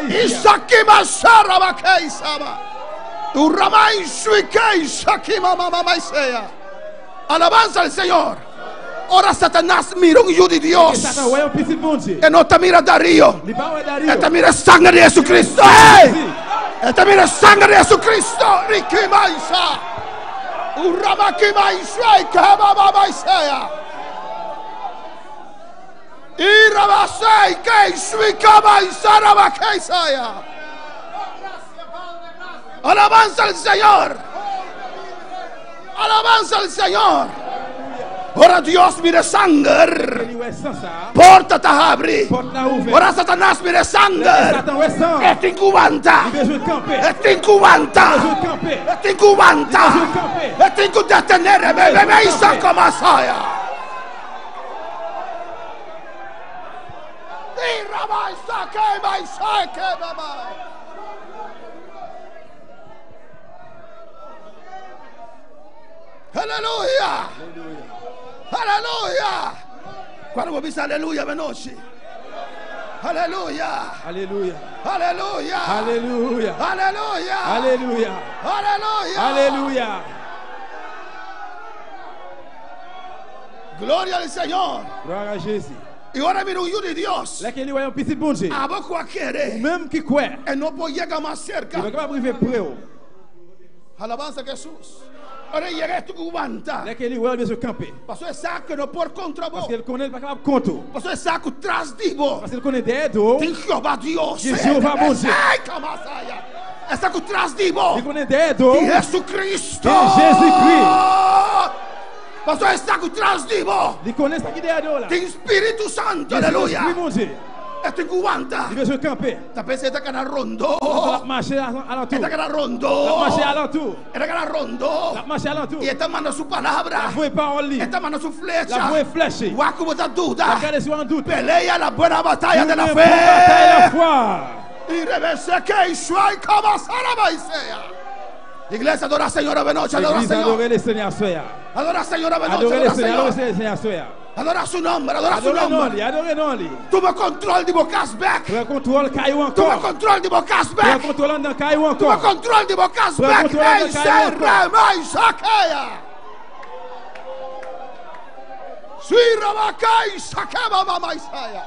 Speaker 2: E Sakima Sarabakei, Saba. O Ramai Suikei, Sakima mamãe seia. Alabanza al Señor. Ahora Satanás mira un hijo de Dios. Y no te mira Darío. Y te mira sangre de Jesucristo. Y te mira sangre de Jesucristo. Riki Maisa. Uramaki Maisa. Y Kaba Maisa. Y Rabasei. Que Suika Maisa. Rabakeisaya. Alabanza al Señor. Alabanza al Señor. Ora Dios mire sangre. Porta te abri. Ora Satanás mire sangre. Et incubanta. Et incubanta. Et incubanta. Et incudetenere. Bebe isa como saya. Y rabai saque mai saque baba. Aleluia! Aleluia! Quando você diz aleluia, venoce. Alléluia.
Speaker 1: Alléluia.
Speaker 2: Alléluia.
Speaker 1: Alléluia.
Speaker 2: Alléluia.
Speaker 1: Alléluia.
Speaker 2: Alléluia.
Speaker 1: Alléluia.
Speaker 2: Gloria al Señor.
Speaker 1: Gloire à Jésus.
Speaker 2: Y ahora mira un hijo de Dios.
Speaker 1: Là qu'il y a un petit bon Dieu.
Speaker 2: Abajo a querer.
Speaker 1: Même qui croit.
Speaker 2: Y no puede llegar más cerca.
Speaker 1: Il va pas arriver près.
Speaker 2: Alabanza a Jesús. Ahora llega esto que aguanta.
Speaker 1: Là qu'il y a bien se camper.
Speaker 2: Pasó el saco no por contra vos.
Speaker 1: Parce qu'il connaît pas capable compte.
Speaker 2: Pasó el saco tras de vos.
Speaker 1: Parce qu'il connaît derrière toi.
Speaker 2: Tin Jehová Dios.
Speaker 1: Jehová bon Dieu.
Speaker 2: Ay, camasaya. El saco tras de vos.
Speaker 1: Il connaît derrière toi.
Speaker 2: Y Jesucristo.
Speaker 1: Et Jésus-Christ.
Speaker 2: Pasó el saco tras de vos.
Speaker 1: Il connaît ça qui derrière toi là.
Speaker 2: Tin Espíritu Santo. Aleluya.
Speaker 1: Oui mon Dieu.
Speaker 2: Esto que aguanta.
Speaker 1: Il veut se camper.
Speaker 2: Ta pensé esta cara rondo.
Speaker 1: La marcher à l'entour.
Speaker 2: Esta cara
Speaker 1: La
Speaker 2: rondo.
Speaker 1: marcher à l'entour.
Speaker 2: Esta cara rondo.
Speaker 1: La marcher à l'entour.
Speaker 2: Y esta mano su palabra.
Speaker 1: La voix parole.
Speaker 2: Esta mano su
Speaker 1: La
Speaker 2: flecha.
Speaker 1: voix flèche.
Speaker 2: Guaco bota duda.
Speaker 1: Regardez sur un doute.
Speaker 2: Pelea la buena batalla de la
Speaker 1: Une bonne bataille à la
Speaker 2: fe.
Speaker 1: foi.
Speaker 2: Y reverse que Israel como Sarabaiseya. Iglesia, adora al Señor de noche. Adora al
Speaker 1: L'église,
Speaker 2: Señor.
Speaker 1: adorez le Seigneur soya.
Speaker 2: Adora al Señor de noche.
Speaker 1: Adorez
Speaker 2: Adora
Speaker 1: le
Speaker 2: al
Speaker 1: Seigneur,
Speaker 2: Señor.
Speaker 1: adorez le Seigneur soya.
Speaker 2: Adora su nombre. Adora su
Speaker 1: Adorez non
Speaker 2: nombre.
Speaker 1: li, adorez non li.
Speaker 2: Toma control de Bocasbeck.
Speaker 1: Prends contrôle caillou
Speaker 2: Toma
Speaker 1: encore.
Speaker 2: control de
Speaker 1: Prends
Speaker 2: Bocasbeck.
Speaker 1: contrôle dans caillou
Speaker 2: Toma
Speaker 1: encore.
Speaker 2: control de Bocasbeck.
Speaker 1: control de
Speaker 2: Ey,
Speaker 1: Caio
Speaker 2: serra mai saquea. Suira bacai saqueba mamá Isaya.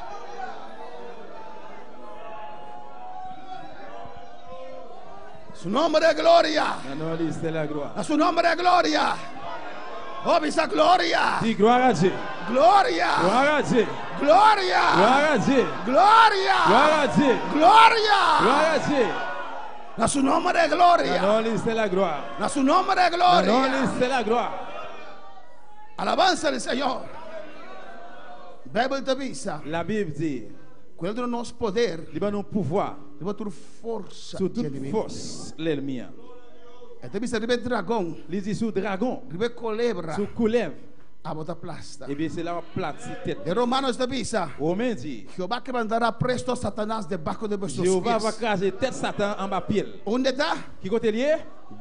Speaker 2: Su nombre de gloria.
Speaker 1: Non li, c'est la gloire.
Speaker 2: A su nombre de gloria. Oh, esa gloria.
Speaker 1: Dis gloire à Dieu.
Speaker 2: Gloria.
Speaker 1: Gloire à Dieu.
Speaker 2: Gloria.
Speaker 1: Gloire à Dieu.
Speaker 2: Gloria.
Speaker 1: Gloire à Dieu.
Speaker 2: Gloria.
Speaker 1: Gloire à Dieu.
Speaker 2: A su nombre de gloria.
Speaker 1: Non li, c'est la gloire.
Speaker 2: A su nombre de
Speaker 1: Non li,
Speaker 2: gloria.
Speaker 1: c'est la gloire.
Speaker 2: Alabanza al Señor. Bible te avisa.
Speaker 1: La Bible dit,
Speaker 2: Quello del nostro poder.
Speaker 1: il va nous pouvoir
Speaker 2: Di tua forza.
Speaker 1: sur toute force l'ennemi.
Speaker 2: E te avisa ribe dragon.
Speaker 1: Il dit sur dragon,
Speaker 2: Ribe colebra.
Speaker 1: sur couleuvre.
Speaker 2: A bota plasta.
Speaker 1: Et bien c'est la plate tête.
Speaker 2: E Romanos te avisa.
Speaker 1: Romain dit,
Speaker 2: Jehová que mandará presto a Satanás debajo de vuestros
Speaker 1: Jéhovah va
Speaker 2: pies.
Speaker 1: craser tête Satan en bas pied.
Speaker 2: ¿Dónde está?
Speaker 1: Qui côté lié?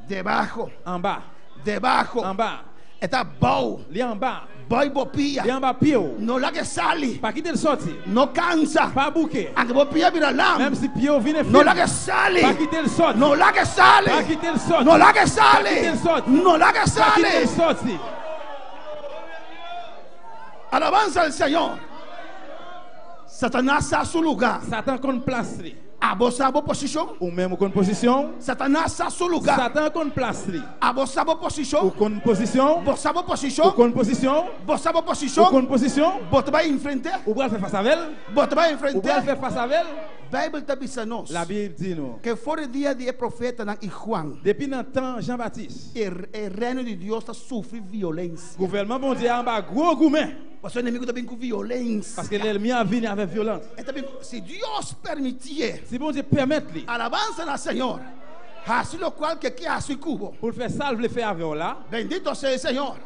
Speaker 2: Debajo.
Speaker 1: En bas.
Speaker 2: Debajo.
Speaker 1: En bas.
Speaker 2: Está bow.
Speaker 1: Li en bas.
Speaker 2: Boy bopia.
Speaker 1: Li en bas pied.
Speaker 2: No la que sali.
Speaker 1: Pas quitter le sorti.
Speaker 2: No cansa.
Speaker 1: Pas bouquet.
Speaker 2: Anche bopia mira lam.
Speaker 1: Même si pied vient
Speaker 2: No la que sali.
Speaker 1: pas quitter le sorti.
Speaker 2: No la que sali.
Speaker 1: Pas quitter le sorti.
Speaker 2: No la que
Speaker 1: Pas quitter le
Speaker 2: sali.
Speaker 1: sorti.
Speaker 2: No la que
Speaker 1: Pas quitter le
Speaker 2: sali.
Speaker 1: sorti.
Speaker 2: Alabanza al Señor. Satanás a su lugar.
Speaker 1: Satan compte place li.
Speaker 2: A vossa position.
Speaker 1: Ou même compte position.
Speaker 2: Satanás a su lugar.
Speaker 1: Satan compte place li.
Speaker 2: A vossa
Speaker 1: Ou
Speaker 2: position.
Speaker 1: compte position.
Speaker 2: Vossa
Speaker 1: Ou
Speaker 2: position.
Speaker 1: compte position.
Speaker 2: Vossa
Speaker 1: Ou
Speaker 2: position.
Speaker 1: compte position.
Speaker 2: Bota vai enfrentar.
Speaker 1: Ou va faire face avec elle.
Speaker 2: Bota vai
Speaker 1: Ou va
Speaker 2: enfrentar.
Speaker 1: faire face avec elle.
Speaker 2: Bible te avisa nos.
Speaker 1: La Bible dit nous.
Speaker 2: Que fora dia de profeta nan e Juan.
Speaker 1: Depuis dans le temps Jean-Baptiste,
Speaker 2: E reino de Deus está sofre violência.
Speaker 1: gouvernement mondial en bas gros gourmet
Speaker 2: Você inimigo também com violência.
Speaker 1: parce que l'ennemi a venu avec violence.
Speaker 2: É também, se Deus permitir,
Speaker 1: Si bon Dieu permet lui
Speaker 2: alabança na Senhor. Assim lo qual que assim cubo.
Speaker 1: pour le faire salve le faire avec là,
Speaker 2: Bendito seja o Senhor.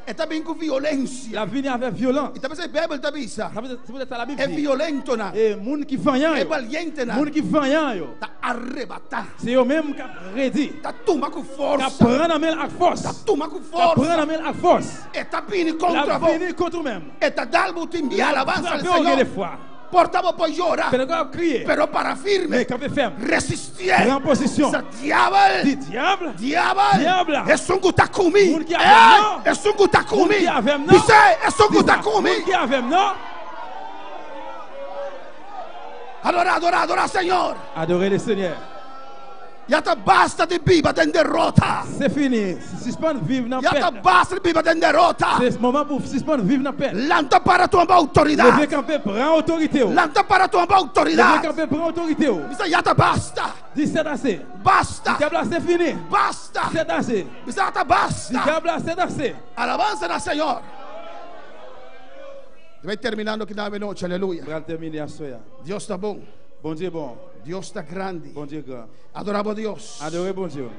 Speaker 2: É também com violência.
Speaker 1: il a venu avec violence.
Speaker 2: E também a Bíblia te avisa.
Speaker 1: Ça veut dire, c'est peut-être ça la Bible
Speaker 2: É
Speaker 1: dit.
Speaker 2: violento na.
Speaker 1: Et moun qui font rien,
Speaker 2: É valiente na.
Speaker 1: moun qui font rien yo,
Speaker 2: Tá arrebatar.
Speaker 1: c'est eux même qui rédit,
Speaker 2: Tá toma com
Speaker 1: qui
Speaker 2: força.
Speaker 1: prend la main avec force,
Speaker 2: Tá toma com
Speaker 1: qui prend
Speaker 2: força.
Speaker 1: la main avec force.
Speaker 2: É tá vindo
Speaker 1: La
Speaker 2: contra você.
Speaker 1: venu contre même.
Speaker 2: É tá dalbo te enviar alabança ao
Speaker 1: Ça fait des
Speaker 2: Senhor.
Speaker 1: fois.
Speaker 2: Portava por llorar.
Speaker 1: C'est le gars crier.
Speaker 2: Pero para firme.
Speaker 1: Mais quand il ferme,
Speaker 2: Resistir.
Speaker 1: en position.
Speaker 2: Essa diabo.
Speaker 1: Dit diable,
Speaker 2: Diabo.
Speaker 1: Diabla.
Speaker 2: É sungu tá comigo.
Speaker 1: Moun que avem não.
Speaker 2: É sungu tá
Speaker 1: Moun
Speaker 2: comigo.
Speaker 1: que avem não.
Speaker 2: Dice, é sungu tá
Speaker 1: moun
Speaker 2: comigo.
Speaker 1: qui avec non,
Speaker 2: Adorar, Senhor.
Speaker 1: adorer le Seigneur.
Speaker 2: Já tá basta de Bíblia de derrota.
Speaker 1: C'est fini. Suspendre vivre dans
Speaker 2: Já
Speaker 1: paix.
Speaker 2: tá basta de Bíblia de derrota.
Speaker 1: C'est ce moment pour suspendre vivre dans paix.
Speaker 2: Lanta para tua
Speaker 1: Lever
Speaker 2: autoridade.
Speaker 1: camper, prend autorité. Lever
Speaker 2: Lanta para tua autoridade.
Speaker 1: camper, prend autorité.
Speaker 2: Dice, já tá basta.
Speaker 1: 17 assez.
Speaker 2: Basta.
Speaker 1: Diable, c'est fini.
Speaker 2: Basta.
Speaker 1: 17 assez.
Speaker 2: Dice, já tá basta.
Speaker 1: Diable, c'est assez.
Speaker 2: Alabanza na Senhor. Vai terminando aqui na noite, aleluia.
Speaker 1: Pour terminer à soya.
Speaker 2: Deus está bom.
Speaker 1: Bon Dieu bon.
Speaker 2: Deus está grande.
Speaker 1: Bon Dieu grand.
Speaker 2: Adoramos a Deus.
Speaker 1: Adorer bon Dieu.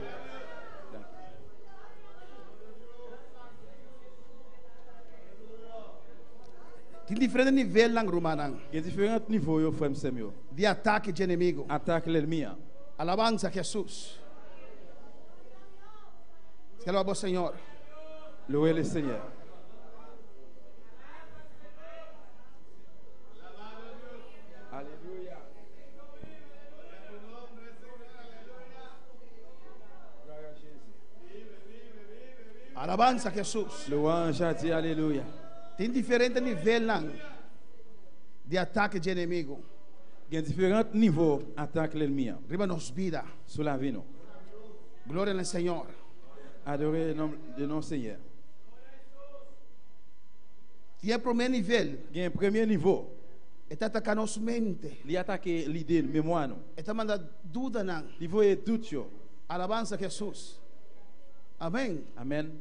Speaker 2: Tem diferentes níveis lá em Romana
Speaker 1: Il y a différents niveaux, yo, frère Samuel.
Speaker 2: de ataque de inimigo.
Speaker 1: Attaque l'ennemi.
Speaker 2: Alabanza a Jesus. Que louvado Senhor.
Speaker 1: Louez le Seigneur. Alléluia.
Speaker 2: Alabanza a Jesús.
Speaker 1: Louange a Dieu, alléluia.
Speaker 2: Tem diferentes níveis de ataque de inimigo.
Speaker 1: Il y a différents niveaux d'attaque l'ennemi.
Speaker 2: Riba nos vida.
Speaker 1: Sous la vie, nous.
Speaker 2: Gloria al Señor.
Speaker 1: Adorer le nom Seigneur.
Speaker 2: Il y a un premier niveau.
Speaker 1: Il y a un premier niveau.
Speaker 2: Está atacando nossa mente.
Speaker 1: Il attaque l'idée, le mémoire.
Speaker 2: Está mandando dúvida.
Speaker 1: Il faut doute.
Speaker 2: Alabanza a Jesús. Amém.
Speaker 1: Amen.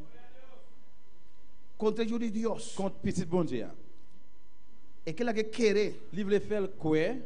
Speaker 2: Contra o de Deus.
Speaker 1: Contre petit bon Dieu.
Speaker 2: É que ela quer.
Speaker 1: Livre faire quoi?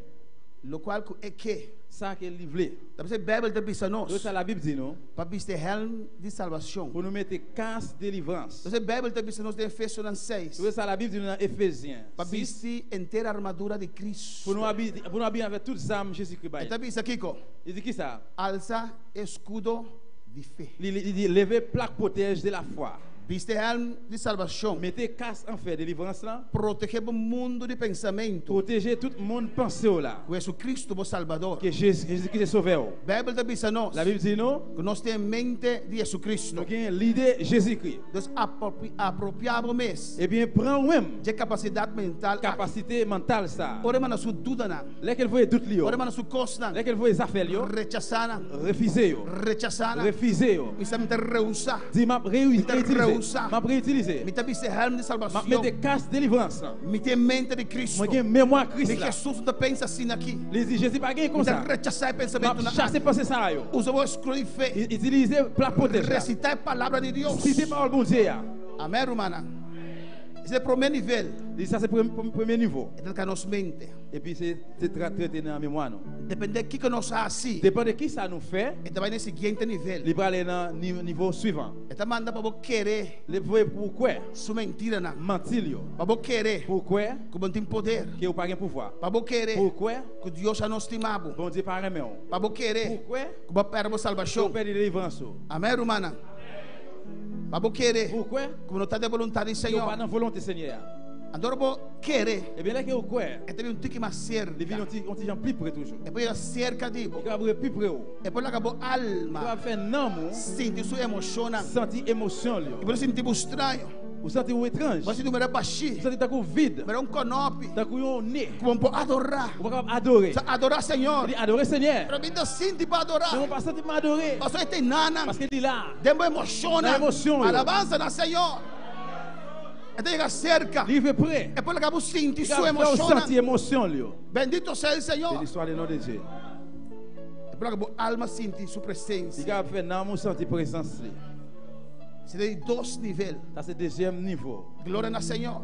Speaker 2: Lo qual é que.
Speaker 1: Ça que livre.
Speaker 2: Da você Bíblia te bisa nós.
Speaker 1: Ça la Bible dit non.
Speaker 2: Para vestir helm de salvação.
Speaker 1: Pour nous mettre casque de délivrance.
Speaker 2: Da você Bíblia te bisa nós de Efésios 6.
Speaker 1: Ça la Bible dit dans Éphésiens.
Speaker 2: Para vestir inteira armadura de Cristo.
Speaker 1: Pour nous habiller avec toutes les armes Jésus-Christ.
Speaker 2: Está bisa Kiko.
Speaker 1: Il dit qui ça?
Speaker 2: Alça escudo de fé.
Speaker 1: Il dit lever plaque protège de la foi.
Speaker 2: Viste helm de salvação.
Speaker 1: Mettez casque en fait de délivrance là.
Speaker 2: Proteger o mundo de pensamento.
Speaker 1: Protéger tout le monde pensée là.
Speaker 2: Que Jesus Cristo o Salvador.
Speaker 1: Que Jésus-Christ est sauveur.
Speaker 2: Bíblia te bisa nós.
Speaker 1: La Bible dit non.
Speaker 2: Que nós temos mente de Jesus Cristo.
Speaker 1: Nous avons l'idée Jésus-Christ.
Speaker 2: Donc apropriado mesmo.
Speaker 1: Eh bien prends même.
Speaker 2: De capacidade mental.
Speaker 1: Capacité mentale ça.
Speaker 2: Ora mana su dúvida na.
Speaker 1: Lesquels voient doute li.
Speaker 2: Ora mana su costa.
Speaker 1: Lesquels voient affaires li.
Speaker 2: Rechazar.
Speaker 1: Refuser yo.
Speaker 2: Rechazar.
Speaker 1: Refuser yo.
Speaker 2: Isso me rehusar.
Speaker 1: Dis m'a réutiliser. M'a réutiliser.
Speaker 2: Me te bise helm de salvação.
Speaker 1: Me te casque de délivrance.
Speaker 2: Me te mente de Cristo.
Speaker 1: Me tem mémoire Cristo.
Speaker 2: Me Jesus te pensa assim aqui.
Speaker 1: Les Jésus pas gain comme ça.
Speaker 2: Rechazar pensamento na.
Speaker 1: Chasser penser ça yo.
Speaker 2: Usa o escudo de fé.
Speaker 1: Utiliser plaque protège.
Speaker 2: Recitar a palavra de Deus.
Speaker 1: Citer parole bon Dieu.
Speaker 2: Amém, romana. Esse é o primeiro nível.
Speaker 1: Ça c'est premier niveau.
Speaker 2: É que nos mente.
Speaker 1: Et puis c'est traiter dans la mémoire non.
Speaker 2: Depende de que nós assim.
Speaker 1: Depende de qui ça nous fait.
Speaker 2: E vai nesse seguinte nível.
Speaker 1: Il va aller dans niveau suivant.
Speaker 2: Eta manda para querer.
Speaker 1: Le pourquoi?
Speaker 2: Su mentira na.
Speaker 1: Mentir yo.
Speaker 2: Para querer.
Speaker 1: Pourquoi?
Speaker 2: Que bon tem poder.
Speaker 1: Que o pas gain pouvoir.
Speaker 2: Para querer.
Speaker 1: Pourquoi?
Speaker 2: Que Deus já nos estimava.
Speaker 1: Bon Dieu pas aimer.
Speaker 2: Para querer.
Speaker 1: Pourquoi?
Speaker 2: Que ba perder salvação.
Speaker 1: Que perde délivrance.
Speaker 2: Amém, romana. Para querer.
Speaker 1: Pourquoi?
Speaker 2: Que não está de vontade do Senhor.
Speaker 1: Pas dans volonté Seigneur.
Speaker 2: Adoro bo querer.
Speaker 1: E bien là que o quoi?
Speaker 2: É também tique mais cerca.
Speaker 1: Les villes ont gens plus près toujours.
Speaker 2: É para cerca de bo.
Speaker 1: Il va plus près.
Speaker 2: É para acabou alma.
Speaker 1: Il va faire namo.
Speaker 2: Sentir sua emoção.
Speaker 1: Sentir émotion li.
Speaker 2: E por sentir estranho.
Speaker 1: Vous sentez ou étrange?
Speaker 2: Você não merece baixi.
Speaker 1: Vous sentez ta cou vide.
Speaker 2: Merece conope.
Speaker 1: Ta cou un nez.
Speaker 2: Como pode adorar.
Speaker 1: Vous pouvez adorer.
Speaker 2: Adorar Senhor.
Speaker 1: Adorer Seigneur.
Speaker 2: Para mim sentir para adorar.
Speaker 1: Não pas sentir m'adorer.
Speaker 2: Parce que tem nana.
Speaker 1: Parce que il là.
Speaker 2: Dembo emoção.
Speaker 1: Emoção.
Speaker 2: Alabança na Senhor. Então chega cerca.
Speaker 1: Livre prêt.
Speaker 2: É para acabou sentir sua emoção.
Speaker 1: Sentir émotion li.
Speaker 2: Bendito seja o Senhor.
Speaker 1: Béni soit le nom de Dieu.
Speaker 2: É para acabou alma sentir sua presença.
Speaker 1: Il va faire namo sentir présence li.
Speaker 2: C'est dois níveis.
Speaker 1: Ça c'est deuxième niveau.
Speaker 2: Glória ao Senhor.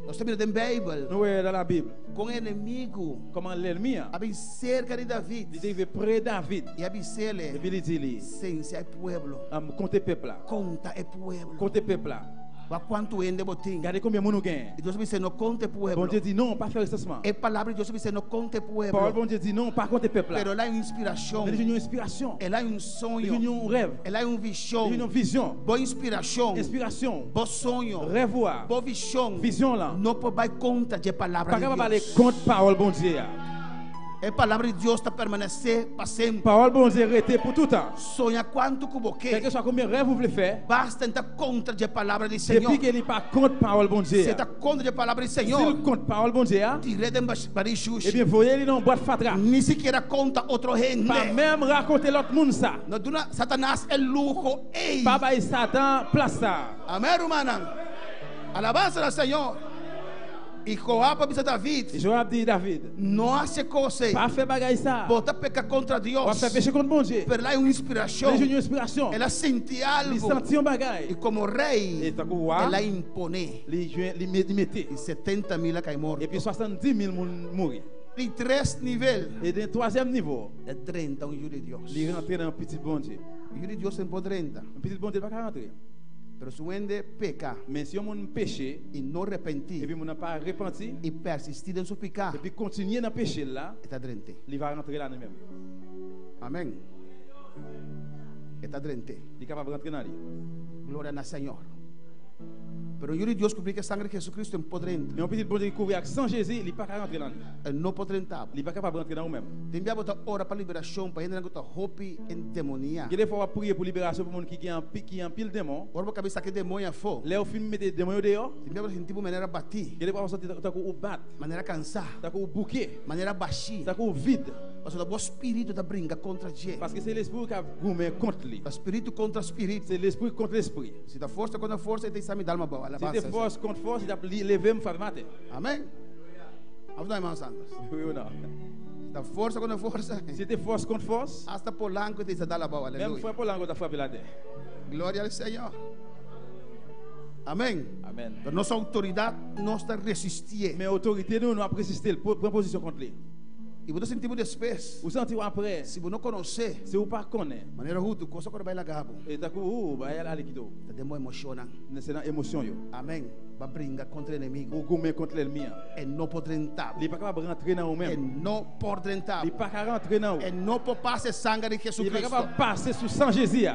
Speaker 2: Nós temos na Bíblia.
Speaker 1: Nous é dans la Bible.
Speaker 2: Com inimigo.
Speaker 1: Comment l'ennemi a.
Speaker 2: Habia cerca de David.
Speaker 1: Il était près David.
Speaker 2: E habia ele.
Speaker 1: Et puis il dit.
Speaker 2: Sense é pueblo.
Speaker 1: Compter peuple là.
Speaker 2: Conta é pueblo.
Speaker 1: Compter peuple là.
Speaker 2: Mas quanto ende botim?
Speaker 1: Regardez combien de gens gagnent.
Speaker 2: E Deus disse não conte pueblo.
Speaker 1: Bon Dieu dit non, pas faire recensement.
Speaker 2: É palavra de Deus disse não conte pueblo.
Speaker 1: Parole bon Dieu dit non, pas compter peuple là.
Speaker 2: Pero lá é inspiração.
Speaker 1: Il y a une inspiration.
Speaker 2: Ela é sonho.
Speaker 1: Il y a un rêve.
Speaker 2: Ela é visão.
Speaker 1: Il y a une vision.
Speaker 2: Boa inspiração.
Speaker 1: Inspiration.
Speaker 2: Bom sonho.
Speaker 1: Rêve voir.
Speaker 2: Boa visão.
Speaker 1: Vision là.
Speaker 2: Não pode dar conta de palavra
Speaker 1: pas
Speaker 2: de Deus.
Speaker 1: Pas capable de compte parole bon Dieu.
Speaker 2: É palavra de Deus está permanecer para sempre.
Speaker 1: Parole bon Dieu rester pour tout temps.
Speaker 2: Sonha quanto que você
Speaker 1: Quel que soit combien rêve vous voulez faire.
Speaker 2: Basta estar contra de palavra de Senhor.
Speaker 1: Depuis qu'il n'est pas contre parole bon Dieu.
Speaker 2: Se está contra de palavra de Senhor.
Speaker 1: S'il compte parole bon Dieu.
Speaker 2: Tire de barichus.
Speaker 1: Eh bien voyez ele não boîte fatra.
Speaker 2: Nem sequer conta outro gente.
Speaker 1: Pas même raconter l'autre monde ça.
Speaker 2: Não duna Satanás é lujo. Ei.
Speaker 1: Pas by Satan place ça.
Speaker 2: Amém, irmã. Alabança ao Senhor. E Joab disse a David.
Speaker 1: Joab dit David.
Speaker 2: Não hace coisa.
Speaker 1: Pas faire bagaille ça.
Speaker 2: Bota pecar contra Deus.
Speaker 1: Ou faire péché contre bon Dieu.
Speaker 2: Pero lá é uma inspiração.
Speaker 1: Ele une inspiration.
Speaker 2: Ela sente algo.
Speaker 1: Il sentit un bagaille.
Speaker 2: E como rei. Ela impone.
Speaker 1: Li mettez.
Speaker 2: E 70.000 cai morto.
Speaker 1: Et puis 70.000 mourir.
Speaker 2: E 3 níveis.
Speaker 1: Et dans troisième niveau.
Speaker 2: É 30 um júri de Deus.
Speaker 1: Il rentre dans un petit bon Dieu.
Speaker 2: O júri de Deus tem por 30.
Speaker 1: Un petit bon Dieu pas rentrer.
Speaker 2: Pero se ende peca.
Speaker 1: Mais si on péché
Speaker 2: e não repentir.
Speaker 1: Et puis on n'a pas repenti.
Speaker 2: E persistir em seu pecado.
Speaker 1: Et puis continuer dans péché là.
Speaker 2: Está 30.
Speaker 1: Il va rentrer là même.
Speaker 2: Amém. Está 30.
Speaker 1: Il est capable de rentrer dans lui.
Speaker 2: Glória ao Senhor. Pero yo Dios descobri que sangue de Jesucristo pode entrar.
Speaker 1: Mais on petit bon Dieu couvrir avec sang Jésus, il pas rentrer là.
Speaker 2: Não pode entrar.
Speaker 1: Il pas capable rentrer dans nous même.
Speaker 2: Tem que botar ora para liberação, para entrar com hope em demonia.
Speaker 1: Que des fois prier pour libération pour monde qui en pile démon.
Speaker 2: Ora para cabeça que demônio fo.
Speaker 1: Là au film mettre démon dehors.
Speaker 2: Tem que sentir de maneira bati.
Speaker 1: Que des fois sortir tá com o bat,
Speaker 2: maneira cansar,
Speaker 1: tá com o bouquet,
Speaker 2: maneira baixi,
Speaker 1: tá com o vide.
Speaker 2: Parce que o espírito da brinca contra Deus.
Speaker 1: Parce que c'est l'esprit qui a gourmé contre lui.
Speaker 2: Espírito contra espírito.
Speaker 1: C'est l'esprit contre l'esprit.
Speaker 2: Se da força contra força, tem que me dar uma boa.
Speaker 1: Si c'est force contre force, il a levé me faire mater.
Speaker 2: Amém. Vamos lá, irmãos santos.
Speaker 1: Oui ou non?
Speaker 2: Da força contra força.
Speaker 1: Si c'est force contre force,
Speaker 2: hasta Polanco tem que dar a boa.
Speaker 1: Même foi Polanco tá frappé la terre.
Speaker 2: Glória ao Senhor. Amém.
Speaker 1: Amen.
Speaker 2: Nossa autoridade não está resistir.
Speaker 1: Mais autorité nous a résisté prendre position contre lui.
Speaker 2: E você sentiu depois.
Speaker 1: Vous sentez après.
Speaker 2: Se você não conhecer,
Speaker 1: se vous pas connaît.
Speaker 2: Maneira rude, coisa que vai lá gabo.
Speaker 1: Et tá com vai lá liquido.
Speaker 2: Tá demo emocionante.
Speaker 1: C'est une émotion yo.
Speaker 2: Amém. Vai brigar contra o inimigo.
Speaker 1: O gourmet contre l'ennemi.
Speaker 2: E não pode entrar.
Speaker 1: Il pas capable rentrer dans nous-mêmes.
Speaker 2: E não pode entrar.
Speaker 1: Il pas capable rentrer dans nous.
Speaker 2: E não pode passar sangue de Jesus Cristo.
Speaker 1: Il pas capable passer sous sang Jésus.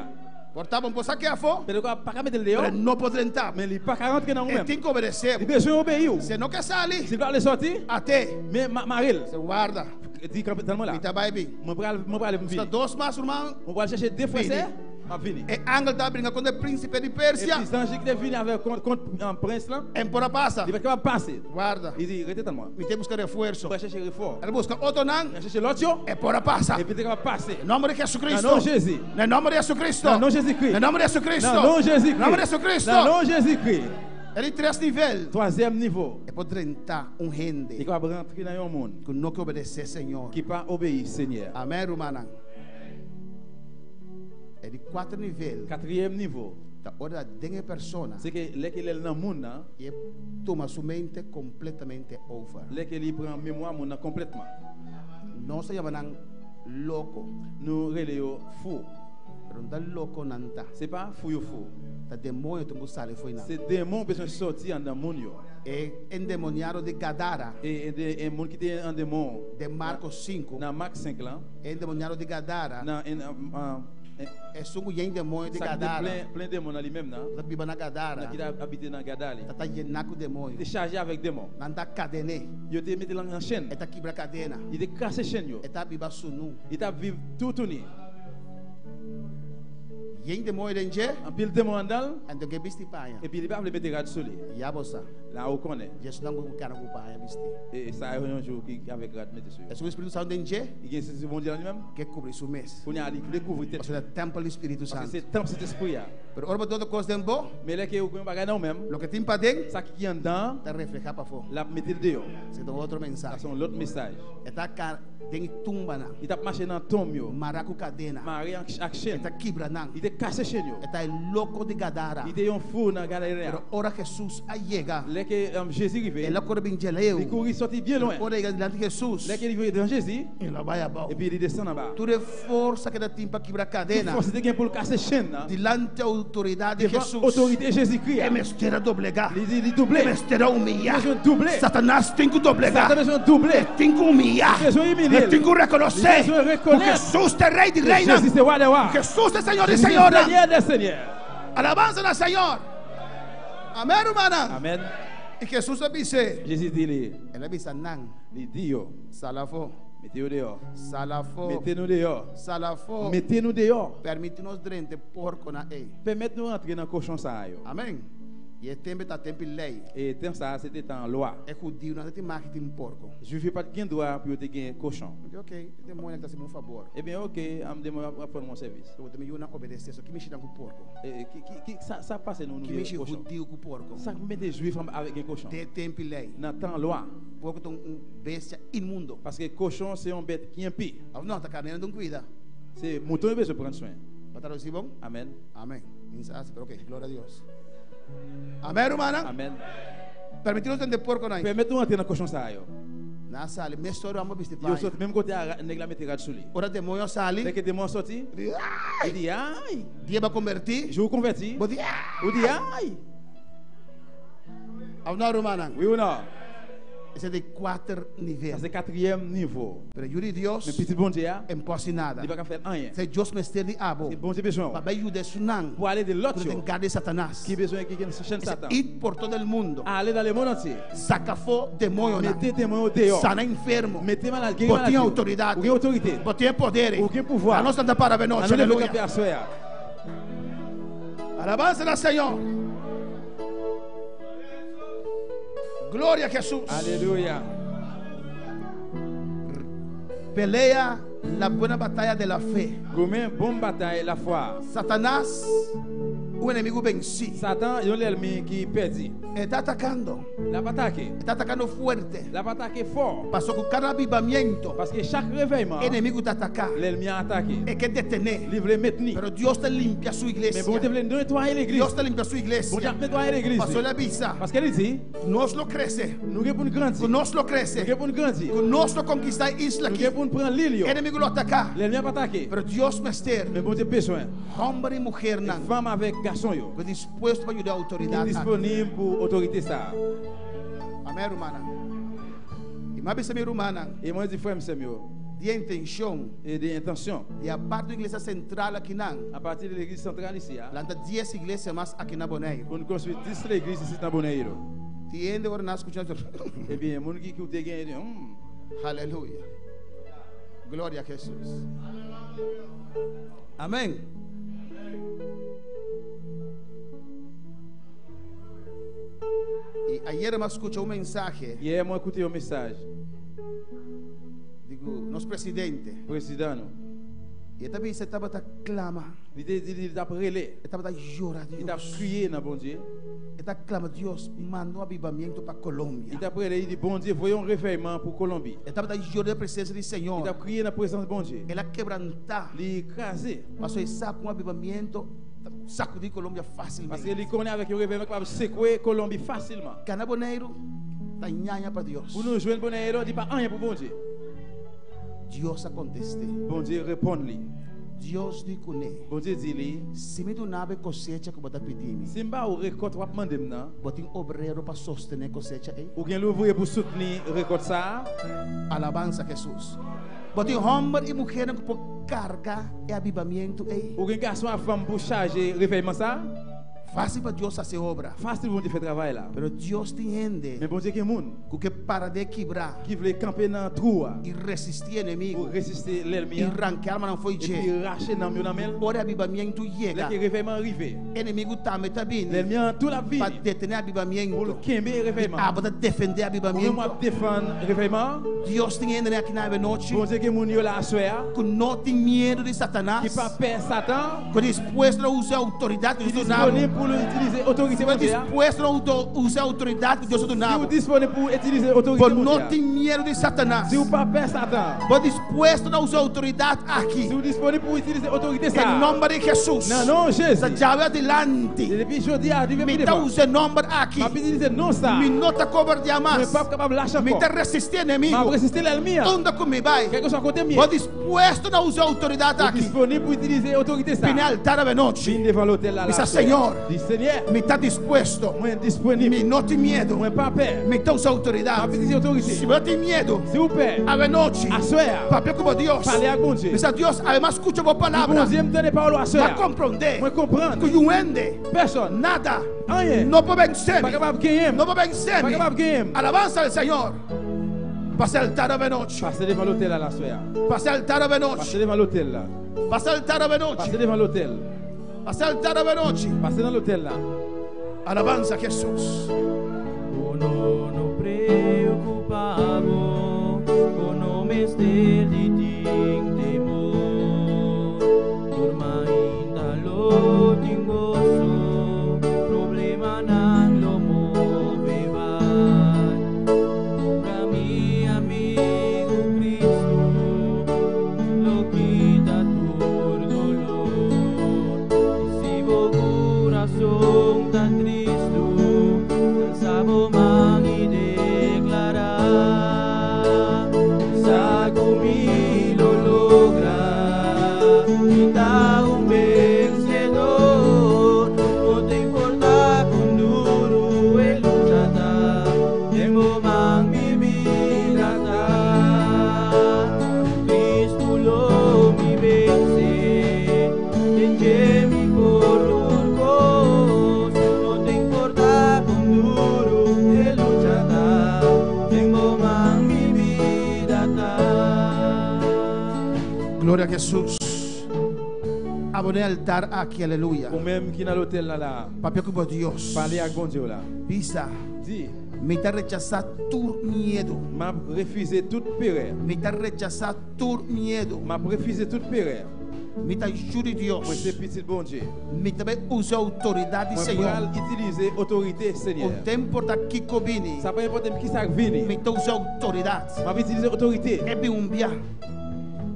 Speaker 2: Portava possa que for.
Speaker 1: Pero pas capable de dehors.
Speaker 2: Mas não pode entrar.
Speaker 1: Mais il pas capable rentrer dans nous-mêmes.
Speaker 2: Tem que obedecer.
Speaker 1: Il besoin obéir.
Speaker 2: Se não quer sair.
Speaker 1: S'il doit aller sortir.
Speaker 2: Até.
Speaker 1: Mais Maril.
Speaker 2: Se guarda.
Speaker 1: Dis complètement là.
Speaker 2: Ita baby.
Speaker 1: Mon bras me
Speaker 2: venir. Dos mais irmão.
Speaker 1: On va chercher deux frères. Ma vini.
Speaker 2: E Angel tá brincando com o príncipe de Pérsia.
Speaker 1: Et puis qui vient avec contre un prince là.
Speaker 2: Empora passa.
Speaker 1: Il va capable passer.
Speaker 2: Guarda.
Speaker 1: Il dit rete moi.
Speaker 2: Me tem buscar reforço.
Speaker 1: Vai chercher reforço.
Speaker 2: Ele busca outro não.
Speaker 1: Vai chercher l'autre.
Speaker 2: Empora passa.
Speaker 1: Et puis il va passer.
Speaker 2: Em nome de Jesus Cristo.
Speaker 1: Não Jésus.
Speaker 2: Em nome de Jesus Cristo.
Speaker 1: Não Jésus Christ.
Speaker 2: Em nome de Jesus Cristo.
Speaker 1: Não Jésus Christ.
Speaker 2: Em nome de Jesus Cristo.
Speaker 1: Não Jésus Christ.
Speaker 2: Ele três níveis.
Speaker 1: Troisième niveau.
Speaker 2: É pode entrar gente.
Speaker 1: Il va rentrer dans un monde.
Speaker 2: Que não obedecer Senhor.
Speaker 1: Qui pas obéir Seigneur.
Speaker 2: Amém, Romana. É de 4 níveis.
Speaker 1: Quatrième niveau.
Speaker 2: Da hora de persona.
Speaker 1: C'est que lequel est dans monde,
Speaker 2: e toma sua mente completamente over.
Speaker 1: Lequel il prend mémoire monde complètement.
Speaker 2: Não se chama louco.
Speaker 1: Nous reléo fou.
Speaker 2: Não louco nanta.
Speaker 1: C'est pas fou.
Speaker 2: Da demônio tu busale foi na.
Speaker 1: C'est démon besoin sortir dans monde yo.
Speaker 2: É endemoniado de Gadara.
Speaker 1: Et monde qui était en démon.
Speaker 2: De Marcos 5.
Speaker 1: Dans Marc 5 là.
Speaker 2: Endemoniado de Gadara. É suco yen demônio de Gadara.
Speaker 1: Plein démon dans lui-même là.
Speaker 2: Da biba na Gadara.
Speaker 1: Qui habité dans Gadara.
Speaker 2: Tá yenaco demônio.
Speaker 1: Il chargé avec démon.
Speaker 2: Nanda cadene.
Speaker 1: Yo te mettre en chaîne.
Speaker 2: Eta quebra cadena.
Speaker 1: Il te casse chaîne yo.
Speaker 2: Eta biba sunu.
Speaker 1: Il t'a vivre tout tourné.
Speaker 2: Yen demônio denge.
Speaker 1: En pile démon andal.
Speaker 2: Ando que bisti paia.
Speaker 1: Et puis il va le mettre grade sur lui.
Speaker 2: Ya bossa.
Speaker 1: Là on connaît.
Speaker 2: Jesus nango cara ku paia bisti.
Speaker 1: Et ça un jour qui avec grade mettre sur.
Speaker 2: Est-ce que l'Esprit Saint denge?
Speaker 1: Il y a ce monde là lui-même.
Speaker 2: Que couvre sous mes.
Speaker 1: On a découvrir tête.
Speaker 2: Parce que le temple du Espírito Santo.
Speaker 1: C'est temple cet esprit là.
Speaker 2: Pero orba todo cos dembo.
Speaker 1: Mais là que o bagage non même.
Speaker 2: Lo que tem pa dentro.
Speaker 1: Ça qui en dedans.
Speaker 2: Tá reflejar para fora.
Speaker 1: La mettre dehors.
Speaker 2: C'est un autre message.
Speaker 1: C'est un autre message.
Speaker 2: Eta tem tumba na.
Speaker 1: Il t'a marché dans tombe yo.
Speaker 2: Maracu cadena.
Speaker 1: Marie action.
Speaker 2: Eta quebra nan.
Speaker 1: Il te casse chaîne yo.
Speaker 2: Eta louco de Gadara.
Speaker 1: Il te un fou dans Gadara.
Speaker 2: Pero ora Jesus allega.
Speaker 1: Là que Jésus arrivé.
Speaker 2: Ela corre bem geleu.
Speaker 1: Il courir sorti bien loin.
Speaker 2: Ora diante de Jesus.
Speaker 1: Là qu'il arrivé dans Jésus.
Speaker 2: Ela vai abaixo.
Speaker 1: Et puis il descend en bas.
Speaker 2: Toda força que dá tempo para quebrar cadena.
Speaker 1: Força de quem pour casser chaîne.
Speaker 2: Dilante a autoridade de Jesus.
Speaker 1: Autorité Jésus-Christ.
Speaker 2: É mestre doblegar.
Speaker 1: Il doubler.
Speaker 2: É mestre humilhar.
Speaker 1: Doubler.
Speaker 2: Satanás tem que doblegar.
Speaker 1: Satanás doubler.
Speaker 2: Tem que humilhar. Tem que reconhecer. Porque Jesus é rei de reina. Jesus é Senhor de senhora. Alabanza ao Senhor. Amém, irmã.
Speaker 1: Amém.
Speaker 2: E Jesus disse.
Speaker 1: Jesus dit.
Speaker 2: Ele disse não.
Speaker 1: Il dit yo.
Speaker 2: Salafo.
Speaker 1: Mettez-nous dehors.
Speaker 2: Salafo.
Speaker 1: Mettez-nous dehors.
Speaker 2: Salafo.
Speaker 1: Mettez-nous dehors.
Speaker 2: Permite-nos drente porco na ei.
Speaker 1: Permettez-nous entrer dans cochon ça yo.
Speaker 2: Amém. E é tempo tá tempo lei.
Speaker 1: Et temps ça c'était en loi.
Speaker 2: É judeu não tem marketing porco.
Speaker 1: Je veux pas gain droit pour te gain cochon.
Speaker 2: OK, tem moeda que tá se um favor.
Speaker 1: Eh bien OK, am demande à prendre mon service.
Speaker 2: Eu também eu não obedecer, só que me chama com porco.
Speaker 1: Qui ça passe nous
Speaker 2: que me judeu com porco.
Speaker 1: Ça met des juifs avec un cochon.
Speaker 2: Tem tempo lei.
Speaker 1: Dans temps loi.
Speaker 2: Porco é bestia imundo.
Speaker 1: Parce que cochon c'est une bête qui impie.
Speaker 2: Não, tá carne não cuida.
Speaker 1: C'est mouton il besoin prendre soin.
Speaker 2: Para aussi bon?
Speaker 1: Amen.
Speaker 2: Amen. OK, glória a Deus. Amém, irmã?
Speaker 1: Amen.
Speaker 2: Permitiu-nos entender porco não?
Speaker 1: Permette-nous entrer dans cochon ça yo.
Speaker 2: Na sala, me história amo biste pai.
Speaker 1: Eu sou même côté a négla mettre grade sur lui.
Speaker 2: Ora demônio sali.
Speaker 1: Dès que démon sorti, il dit aïe.
Speaker 2: Dieu va convertir.
Speaker 1: Je vous convertis.
Speaker 2: Bodi.
Speaker 1: Ou dit aïe.
Speaker 2: Ou não, irmã?
Speaker 1: Oui ou non?
Speaker 2: C'est de 4 niveaux.
Speaker 1: C'est 4e niveau.
Speaker 2: Mais Dios,
Speaker 1: mais petit bon Dieu,
Speaker 2: impossible nada.
Speaker 1: Il va pas faire rien.
Speaker 2: C'est Dios mestre de abo.
Speaker 1: C'est bon Dieu besoin.
Speaker 2: Pour
Speaker 1: aller de l'autre.
Speaker 2: Pour garder Satanás.
Speaker 1: Qui besoin qui chaîne Satan.
Speaker 2: Ir por todo el mundo.
Speaker 1: Aller dans le monde entier.
Speaker 2: Saca fo demônio.
Speaker 1: Mettez démon dehors.
Speaker 2: Sana enfermo.
Speaker 1: Mettez malade.
Speaker 2: Botinha autoridade.
Speaker 1: Ou autorité.
Speaker 2: Botinha poder.
Speaker 1: Ou pouvoir.
Speaker 2: A nós anda para ver nós.
Speaker 1: Aleluia.
Speaker 2: Alabanza al Señor. Gloria a Jesús.
Speaker 1: Aleluya.
Speaker 2: Pelea la buena batalla de la fe.
Speaker 1: Combien bonne bataille la foi.
Speaker 2: Satanás, un enemigo vencido.
Speaker 1: Satan es un enemigo que perdí.
Speaker 2: Está atacando.
Speaker 1: La ataque.
Speaker 2: Está atacando fuerte.
Speaker 1: La ataque fort.
Speaker 2: Pasó con cada avivamiento.
Speaker 1: Parce que chaque réveillement.
Speaker 2: El enemigo te ataca.
Speaker 1: L'ennemi a attaqué.
Speaker 2: Es que detener.
Speaker 1: Libre maintenir.
Speaker 2: Pero Dios te limpia su iglesia.
Speaker 1: Mais bon Dieu veut nettoyer l'église.
Speaker 2: Dios te limpia su iglesia.
Speaker 1: Bon Dieu nettoyer l'église.
Speaker 2: Pasó la visa.
Speaker 1: Parce qu'elle dit.
Speaker 2: Nos lo crece.
Speaker 1: Nous devons grandir.
Speaker 2: Nos lo crece.
Speaker 1: Nous devons grandir.
Speaker 2: Nos lo conquista isla aquí.
Speaker 1: Nous devons prendre l'île.
Speaker 2: El enemigo lo ataca.
Speaker 1: L'ennemi a attaqué.
Speaker 2: Pero Dios mester.
Speaker 1: Mais bon Dieu besoin.
Speaker 2: Hombre y mujer nan.
Speaker 1: Femme avec garçon yo.
Speaker 2: Que dispuesto para ayudar a autoridad.
Speaker 1: Disponible pour autorité ça.
Speaker 2: Amém, irmã. E mais bem, irmã.
Speaker 1: E moi dis frère meu.
Speaker 2: De intenção.
Speaker 1: E de intenção.
Speaker 2: E a parte da igreja central aqui nan.
Speaker 1: A partir da igreja central ici.
Speaker 2: Lá tem 10 igrejas mais aqui na Bonaire.
Speaker 1: Quando construir 10 igrejas ici na Bonaire.
Speaker 2: Tiende agora nós escutando.
Speaker 1: Eh bien, mon qui écoute gagne.
Speaker 2: Aleluia. Glória a Jesus. Amém. E ayer eu escutei um mensagem.
Speaker 1: E eu escutei mensagem.
Speaker 2: Digo, nosso presidente.
Speaker 1: Presidente.
Speaker 2: E também você estava a clamar.
Speaker 1: Ele estava a reler.
Speaker 2: Estava a chorar.
Speaker 1: Ele estava a criar na bom Deus.
Speaker 2: Ele estava a clamar, Deus mandou um avivamento para a Colômbia.
Speaker 1: Ele estava a reler, ele bom Deus, foi réveillement para a Colômbia.
Speaker 2: Ele estava a chorar na presença do Senhor.
Speaker 1: Ele estava a criar na presença do bom Deus.
Speaker 2: Ele a quebrantar.
Speaker 1: Ele crasé.
Speaker 2: Passou e sabe um avivamento. Sacudir Colômbia facilmente.
Speaker 1: Parce que ele connaît avec le réveil capable secouer Colombie facilement.
Speaker 2: Canaboneiro tá nhanha para Deus.
Speaker 1: Pour nous jouer Bonaire, dit pas rien pour bon Dieu.
Speaker 2: Deus a contesté.
Speaker 1: Bon Dieu répond-lui.
Speaker 2: Deus dit connaît.
Speaker 1: Bon Dieu dit-lui.
Speaker 2: Se me do nabe cosecha que bota pedir-me.
Speaker 1: Se mba o récolte va demander maintenant.
Speaker 2: Botin obreiro para sostener cosecha aí.
Speaker 1: Ou bien l'ouvrier pour soutenir récolte ça.
Speaker 2: Alabanza Jesus. Botin homem e mulher que por carga e avivamento aí.
Speaker 1: Ou bien garçon et femme pour charger réveillement ça.
Speaker 2: Fácil para Deus fazer obra.
Speaker 1: Fácil pour Dieu faire travail là.
Speaker 2: Pero Deus te entende.
Speaker 1: Mais bon Dieu que monde.
Speaker 2: Que para de quebrar.
Speaker 1: Qui veut camper dans trou.
Speaker 2: E resistir inimigo.
Speaker 1: Pour résister l'ennemi.
Speaker 2: E arrancar mas não foi je.
Speaker 1: E racher dans meu namel.
Speaker 2: Ora avivamento chega.
Speaker 1: Le réveillement arrivé.
Speaker 2: Inimigo tá vindo.
Speaker 1: L'ennemi en toute la vie.
Speaker 2: Para detener avivamento.
Speaker 1: Pour queimar réveillement.
Speaker 2: Ah, para defender avivamento.
Speaker 1: Pour défendre réveillement.
Speaker 2: Deus te entende aqui na noite.
Speaker 1: Bon Dieu que monde lá soir.
Speaker 2: Que não tem medo de Satanás.
Speaker 1: Que pas peur Satan.
Speaker 2: Que disposto a usar a autoridade do nabo.
Speaker 1: Disponible pour utiliser autorité.
Speaker 2: Disposto a usar a autoridade que Deus do nabo.
Speaker 1: Disponible pour utiliser autorité.
Speaker 2: Que não tem medo de Satanás.
Speaker 1: Se o papel Satan.
Speaker 2: Que disposto a usar a autoridade aqui.
Speaker 1: Se o disponible pour utiliser autorité ça.
Speaker 2: Em nome de Jesus.
Speaker 1: Não, Jesus.
Speaker 2: Sa chave adelante.
Speaker 1: Depuis jeudi à dimanche.
Speaker 2: Me tá usando nome aqui.
Speaker 1: Pas utiliser non ça.
Speaker 2: Me nota covardia mais.
Speaker 1: Me pas capable lâcher.
Speaker 2: Me tá resistir inimigo.
Speaker 1: Mas resistir l'ennemi.
Speaker 2: Onde que vai?
Speaker 1: Quer que só côté mim.
Speaker 2: Que disposto a usar a autoridade aqui.
Speaker 1: Disponible pour utiliser autorité ça.
Speaker 2: Vem altar a noite.
Speaker 1: Vim devant l'hôtel là.
Speaker 2: Diz Senhor.
Speaker 1: Diz Senhor.
Speaker 2: Me tá disposto.
Speaker 1: Muito disponível.
Speaker 2: Me não tem medo.
Speaker 1: Muito papel.
Speaker 2: Me dá autoridade. Se você tem medo,
Speaker 1: se o pé,
Speaker 2: a noite,
Speaker 1: a soia,
Speaker 2: papel como Deus.
Speaker 1: Fale a Deus.
Speaker 2: Diz a Deus, además escuta a palavra.
Speaker 1: Deus me dá palavra a soia.
Speaker 2: Para compreender.
Speaker 1: Para compreender.
Speaker 2: Que eu ende.
Speaker 1: Personne.
Speaker 2: Nada.
Speaker 1: Rien.
Speaker 2: Não pode vencer.
Speaker 1: Pas capable de gagner.
Speaker 2: Não pode vencer.
Speaker 1: Pas capable de gagner.
Speaker 2: Alabanza al Senhor. Passa altar a noite.
Speaker 1: Passez devant l'hôtel à la soia.
Speaker 2: Passa altar a noite.
Speaker 1: Passez devant l'hôtel là.
Speaker 2: Passa altar a noite.
Speaker 1: Passez devant l'hôtel.
Speaker 2: Passa altar a noite.
Speaker 1: Passez dans l'hôtel là.
Speaker 2: Alabanza a Jesus.
Speaker 3: No nos preocupamos con no mister de temor. Turma ainda lo tingoso, problema não lo move vai. Pra mi amigo Cristo, lo quita todo dolor. E se o coração tá triste, dançamos man y declarar. vida da. Cristo lo mi vence, desde mi color no te importa con duro de lucha da. Tengo más mi vida da.
Speaker 2: Gloria a Jesús. Abonné al altar aquí, aleluya.
Speaker 1: Ou même qui dans l'hôtel là.
Speaker 2: Papi ocupa Dios.
Speaker 1: Parler avec bon Dieu là.
Speaker 2: Pisa.
Speaker 1: Dis,
Speaker 2: Me está rechazar tu miedo.
Speaker 1: m'a refusé toute pérère.
Speaker 2: Me está rechazar tu miedo.
Speaker 1: M'a refusé toute pérère.
Speaker 2: Me está ayude Dios.
Speaker 1: Moi c'est petit bon Dieu.
Speaker 2: Me também usa autoridade,
Speaker 1: Moi
Speaker 2: Senhor.
Speaker 1: pour utiliser autorité Seigneur.
Speaker 2: O tempo está aqui cobrindo.
Speaker 1: Ça pas importe qui ça vini.
Speaker 2: Me está usando autoridade.
Speaker 1: M'a utiliser autorité.
Speaker 2: É bem dia.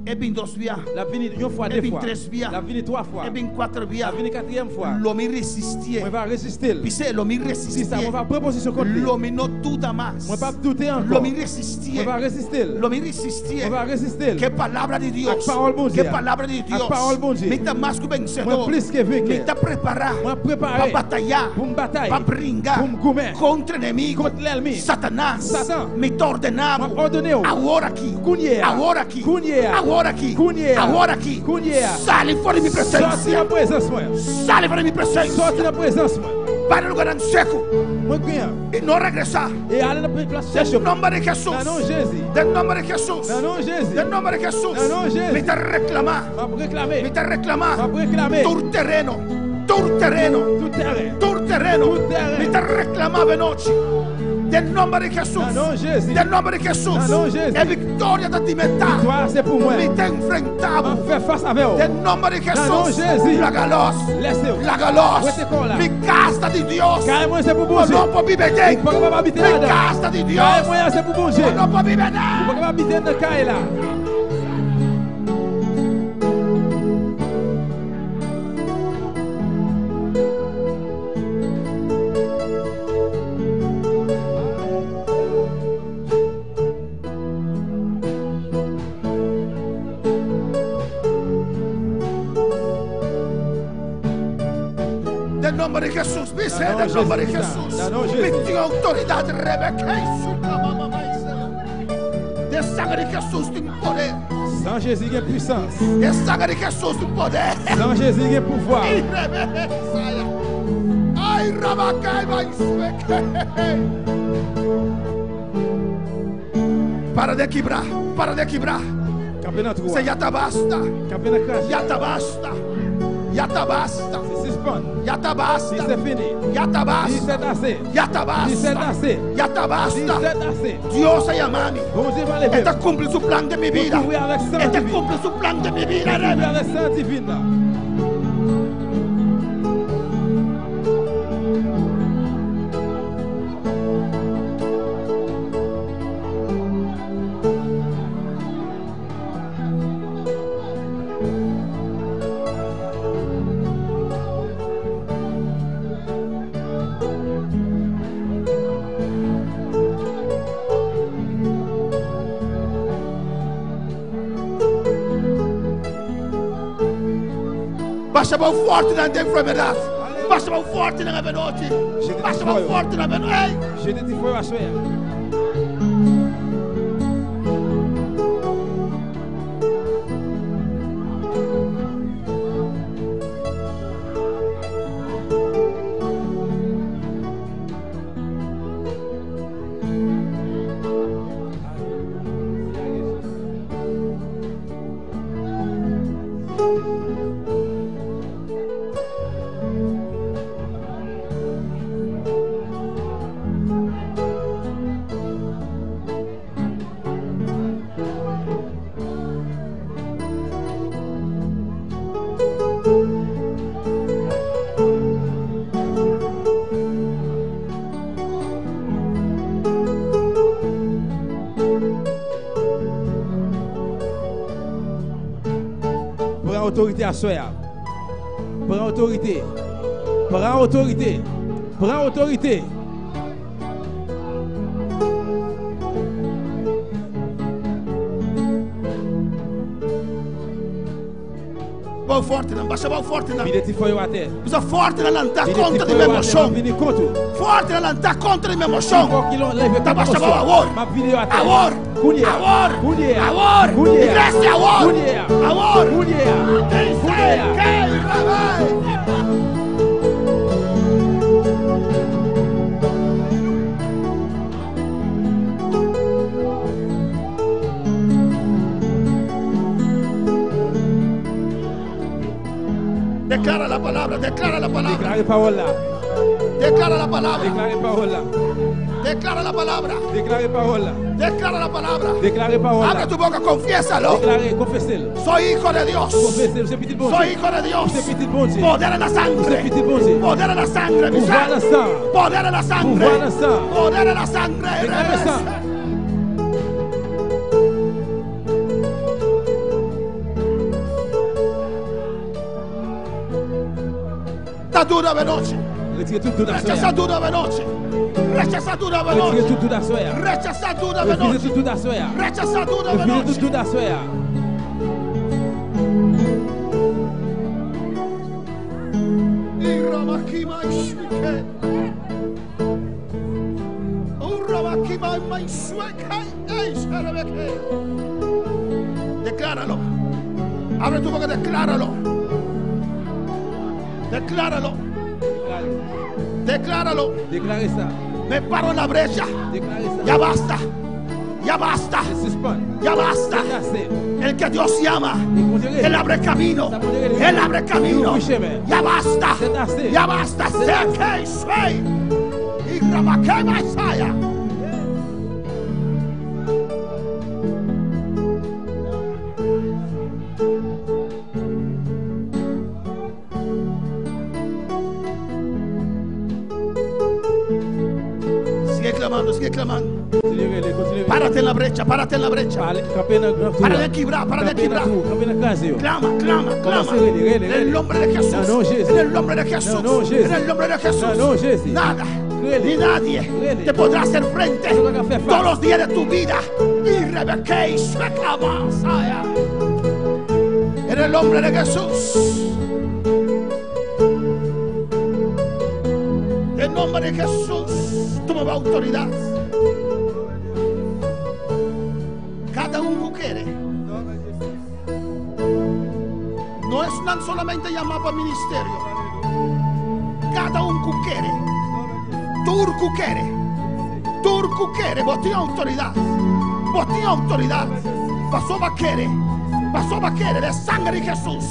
Speaker 2: É bem dois dias.
Speaker 1: La vini une fois,
Speaker 2: É
Speaker 1: deux
Speaker 2: bem
Speaker 1: fois.
Speaker 2: três dias.
Speaker 1: La vini trois fois.
Speaker 2: É bem quatro
Speaker 1: La
Speaker 2: dias.
Speaker 1: vini quatrième fois.
Speaker 2: L'homme resistir.
Speaker 1: Moi va résister.
Speaker 2: Pise, l'homme
Speaker 1: Si ça,
Speaker 2: resistir.
Speaker 1: moi va proposition contre lui.
Speaker 2: L'homme não tuda mais.
Speaker 1: Moi pas douter encore.
Speaker 2: L'homme
Speaker 1: Moi
Speaker 2: resistir.
Speaker 1: va résister.
Speaker 2: L'homme resistir.
Speaker 1: Moi va résister.
Speaker 2: Que palavra de Deus.
Speaker 1: A parole bon
Speaker 2: Que
Speaker 1: Dieu.
Speaker 2: palavra de Deus.
Speaker 1: A parole bon Dieu.
Speaker 2: Me está mais que
Speaker 1: Moi
Speaker 2: vencedor.
Speaker 1: plus que
Speaker 2: Me
Speaker 1: vainqueur.
Speaker 2: está preparado.
Speaker 1: Moi préparé
Speaker 2: Para batalhar.
Speaker 1: pour me batailler.
Speaker 2: Para brincar.
Speaker 1: Pour me gommer.
Speaker 2: Contra inimigo.
Speaker 1: Contre l'ennemi.
Speaker 2: Satanás.
Speaker 1: Satan.
Speaker 2: Me está ordenado.
Speaker 1: Moi ordonné.
Speaker 2: Agora aqui.
Speaker 1: Cunhea.
Speaker 2: Agora aqui.
Speaker 1: Cunhea.
Speaker 2: Agora aqui.
Speaker 1: Cunhea.
Speaker 2: Agora aqui.
Speaker 1: Cunhea.
Speaker 2: Sai fora de minha
Speaker 1: Sorti
Speaker 2: presença.
Speaker 1: na présence moi.
Speaker 2: Sai fora de minha presença.
Speaker 1: Sorti na présence moi.
Speaker 2: Para no lugar seco.
Speaker 1: Moi criant.
Speaker 2: E não regressar.
Speaker 1: Et aller dans la place
Speaker 2: Em
Speaker 1: chercher.
Speaker 2: nome de Jesus.
Speaker 1: Dans nom Jésus.
Speaker 2: Em nome de Jesus.
Speaker 1: Dans nom Jésus.
Speaker 2: Em nome de Jesus.
Speaker 1: Dans nom Jésus.
Speaker 2: Me está reclamar.
Speaker 1: M'a
Speaker 2: Me
Speaker 1: réclamer.
Speaker 2: está reclamar.
Speaker 1: M'a réclamer.
Speaker 2: Tur terreno. Tur terreno.
Speaker 1: Tout terrain.
Speaker 2: Tur terreno.
Speaker 1: Tur terreno.
Speaker 2: Me está reclamar de noite. Em nome de Jesus.
Speaker 1: Dans nom Jésus.
Speaker 2: Em nome de Jesus.
Speaker 1: Dans nom Jésus.
Speaker 2: É vitória da timidez.
Speaker 1: Toi c'est pour moi.
Speaker 2: Me está enfrentado.
Speaker 1: M'a fait face avec vous.
Speaker 2: Em nome de
Speaker 1: Dans nom
Speaker 2: Jesus.
Speaker 1: Jésus.
Speaker 2: La galos.
Speaker 1: Laissez-vous.
Speaker 2: La galos.
Speaker 1: Restez comme là.
Speaker 2: Me casta de Deus.
Speaker 1: Carrément c'est pour bon
Speaker 2: Eu
Speaker 1: Dieu.
Speaker 2: não vou viver
Speaker 1: Vous
Speaker 2: dentro.
Speaker 1: pouvez pas habiter
Speaker 2: Me
Speaker 1: là-dedans.
Speaker 2: casta de Deus.
Speaker 1: Carrément c'est pour bon Dieu.
Speaker 2: Eu não vou viver
Speaker 1: Vous
Speaker 2: dentro.
Speaker 1: pouvez pas habiter dans le caille là.
Speaker 2: Em nome de Jesus, me
Speaker 1: Não,
Speaker 2: cede em nome de
Speaker 1: Jesus,
Speaker 2: Jesus.
Speaker 1: não, não,
Speaker 2: Me
Speaker 1: Jesus.
Speaker 2: tenha autoridade, Rebeca. De sangue de Jesus tem poder.
Speaker 1: Sans Jésus il y a puissance.
Speaker 2: De sangue de Jesus tem poder.
Speaker 1: Sans Jésus il y a pouvoir.
Speaker 2: Ai, Rebeca. Ai, Rabacai, vai sueque. Para de quebrar, para de quebrar.
Speaker 1: Campeonato
Speaker 2: Você já tá basta,
Speaker 1: Campeonato crash.
Speaker 2: já tá basta, já tá basta,
Speaker 1: C'est suspend.
Speaker 2: já tá
Speaker 1: Si
Speaker 2: basta,
Speaker 1: c'est fini.
Speaker 2: já tá
Speaker 1: Si
Speaker 2: basta,
Speaker 1: c'est assez.
Speaker 2: já tá
Speaker 1: Si c'est
Speaker 2: basta,
Speaker 1: assez.
Speaker 2: já tá
Speaker 1: Si
Speaker 2: basta.
Speaker 1: c'est assez.
Speaker 2: Dios se llama-me.
Speaker 1: Bon Dieu va lever.
Speaker 2: Esta cumple su plan de mi vida.
Speaker 1: Courir avec sang
Speaker 2: Esta
Speaker 1: divin.
Speaker 2: cumple su plan de mi vida.
Speaker 1: Courir
Speaker 2: Rebe.
Speaker 1: avec sang divin là.
Speaker 2: Baixa a mão forte na enfermidade. Baixa a mão forte na noite. Baixa a mão forte na noite. Ei!
Speaker 1: Je te dis faut asseoir. Prends autorité à soi. Prends autorité. Prends autorité. Prends autorité.
Speaker 2: bau forte, não baixa bau forte não.
Speaker 1: Vire ti foi o até.
Speaker 2: Bisa forte na lanta
Speaker 1: Vire
Speaker 2: contra
Speaker 1: ti
Speaker 2: de
Speaker 1: foi o
Speaker 2: meu
Speaker 1: até.
Speaker 2: chão.
Speaker 1: Vini conto.
Speaker 2: Forte na lanta contra de meu chão.
Speaker 1: Tá
Speaker 2: baixa bau awor.
Speaker 1: Ma vire o até.
Speaker 2: Awor.
Speaker 1: Kunye.
Speaker 2: Awor.
Speaker 1: Kunye.
Speaker 2: Awor.
Speaker 1: Kunye.
Speaker 2: Igreja awor.
Speaker 1: Kunye.
Speaker 2: Awor.
Speaker 1: Kunye.
Speaker 2: Declara la palabra, declara la palabra.
Speaker 1: Declare parola.
Speaker 2: Declara la palabra.
Speaker 1: Declare parola.
Speaker 2: Declara la palabra.
Speaker 1: Declare parola.
Speaker 2: Declara la palabra.
Speaker 1: Declare parola.
Speaker 2: Abre tu boca, confiésalo.
Speaker 1: Declare, confesselo.
Speaker 2: Soy hijo de Dios.
Speaker 1: Confesselo, você é petit bon.
Speaker 2: Soy hijo de Dios.
Speaker 1: Você é petit bon.
Speaker 2: Poder en la sangre.
Speaker 1: Você é petit bon.
Speaker 2: Poder en la sangre.
Speaker 1: Pouvoir na sang.
Speaker 2: Poder en la sangre.
Speaker 1: Pouvoir na sang.
Speaker 2: Poder en la sangre.
Speaker 1: Declare sang.
Speaker 2: Rechazadura veloce.
Speaker 1: Rechazadura veloce.
Speaker 2: Rechazadura veloce.
Speaker 1: Retire tudo da soia.
Speaker 2: Rechazadura
Speaker 1: Retire
Speaker 2: veloce.
Speaker 1: tudo da soia.
Speaker 2: Rechazadura
Speaker 1: Retire
Speaker 2: veloce.
Speaker 1: tudo da soia.
Speaker 2: Decláralo. Abre tu boca, decláralo. Decláralo. Decláralo.
Speaker 1: Declare esta.
Speaker 2: Me paro en la brecha.
Speaker 1: Declare esta.
Speaker 2: Ya basta. Ya basta. Ya basta. El que Dios llama, Él abre camino. Él abre camino. Ya basta. Ya basta. Sé que soy. Y Rabaque Masaya. Sigue clamando. Párate en la brecha, párate en la brecha. Para de quebrar, para de quebrar. Clama, clama, clama. En el nombre de Jesús. En el nombre de Jesús. En el nombre de Jesús. Nada ni nadie te podrá hacer frente todos los días de tu vida. Y Rebeca y se clama. En el nombre de Jesús. En el nombre de Jesús. Toma autoridad. Cada uno quiere. No es tan solamente llamado para ministerio. Cada uno quiere. Turco quiere. Turco quiere. Vos tienes autoridad. Vos tienes autoridad. Pasó va quiere. Pasó va quiere. De sangre de Jesús.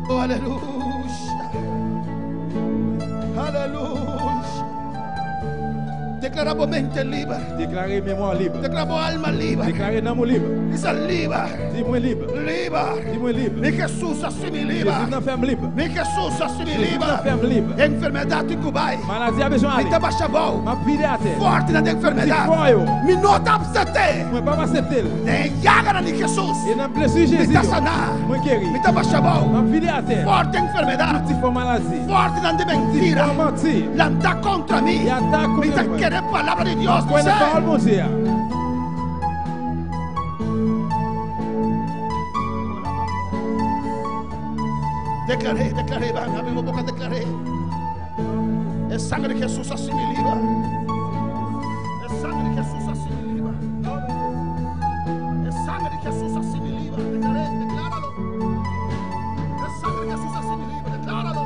Speaker 2: Aleluya. Aleluya. Declaramos mente libre.
Speaker 1: Declarez mémoire libre.
Speaker 2: Declaramos alma libre.
Speaker 1: Declarez âme libre.
Speaker 2: Dice libre.
Speaker 1: Dis-moi libre.
Speaker 2: Libre.
Speaker 1: Dis-moi libre.
Speaker 2: Mi Jesús así mi libre.
Speaker 1: Jésus n'a ferme libre.
Speaker 2: Mi Jesús así mi
Speaker 1: Jésus n'a
Speaker 2: libre.
Speaker 1: ferme libre.
Speaker 2: Enfermedad en Kubai.
Speaker 1: Maladie a besoin
Speaker 2: Mi
Speaker 1: d'aller.
Speaker 2: tabashabou.
Speaker 1: Ma pide à terre.
Speaker 2: Forte na enfermedad.
Speaker 1: Foyo.
Speaker 2: Mi nota absete.
Speaker 1: Moi pas accepter.
Speaker 2: De llaga de Jesús.
Speaker 1: Et dans blessure
Speaker 2: Mi
Speaker 1: Jésus.
Speaker 2: tasana.
Speaker 1: Moi guéri.
Speaker 2: Mi tabashabou.
Speaker 1: Ma pide à terre.
Speaker 2: Forte enfermedad.
Speaker 1: Petit fort maladie.
Speaker 2: Forte na de mentira.
Speaker 1: Petit fort mentir.
Speaker 2: Lanta contra mí.
Speaker 1: Y anda
Speaker 2: Mi
Speaker 1: contra
Speaker 2: te
Speaker 1: mí.
Speaker 2: quiere palabra de Dios.
Speaker 1: Quoi la parole mon Dieu.
Speaker 2: Declaré, van, abrimos boca, declaré. El sangre de Jesús así me libra. El sangre de Jesús así me libra. El sangre de Jesús así me libra. Decláralo. El sangre de Jesús así me libra, decláralo.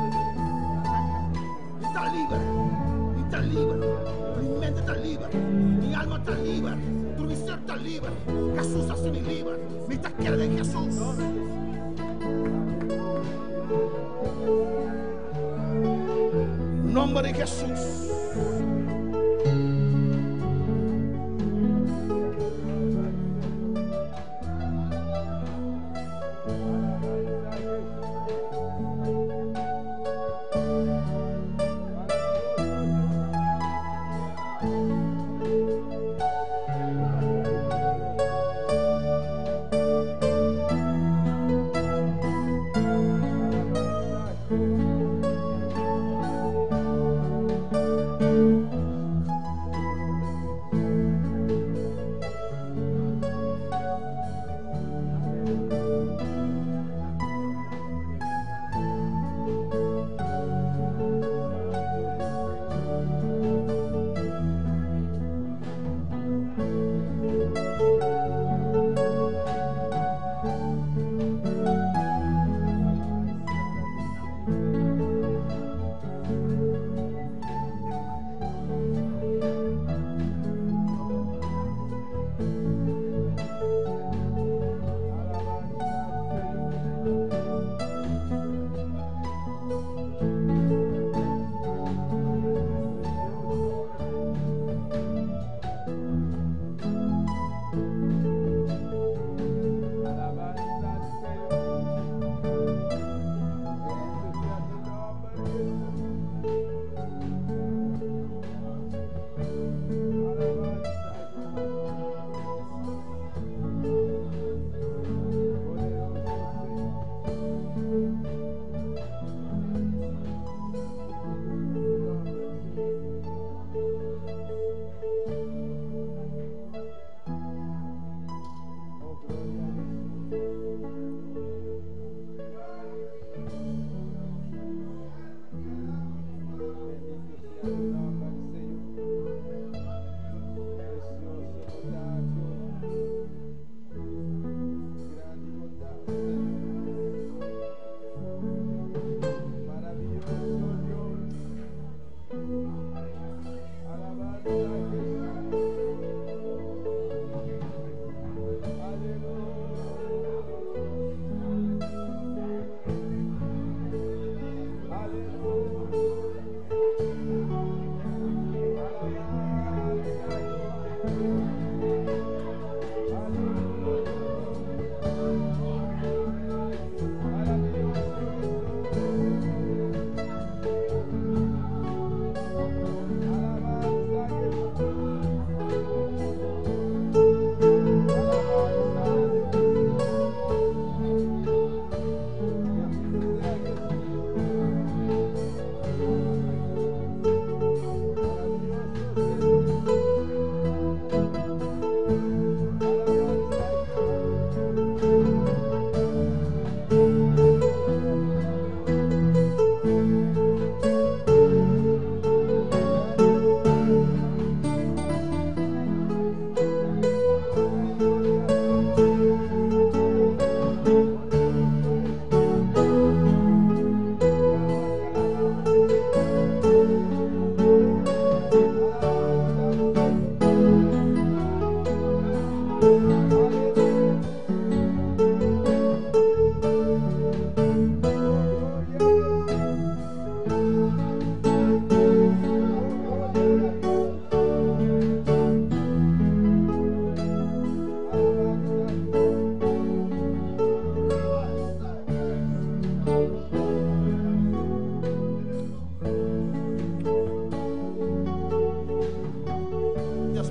Speaker 2: Está libre, está libre. Mi mente está libre, mi alma está libre, tu ser está libre. Jesús así me libra. Mi taquera de Jesús. Nombre de Jesús.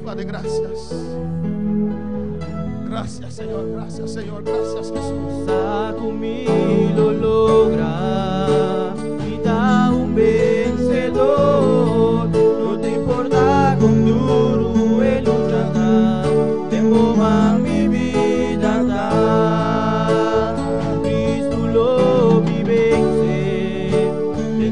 Speaker 2: Padre, gracias. Gracias, Señor, gracias, Señor, gracias, Jesús.
Speaker 3: Ako mi lo logra, kita un vencedor. No te importa con duro el luchará, tengo más mi vida da. Cristo lo mi vence,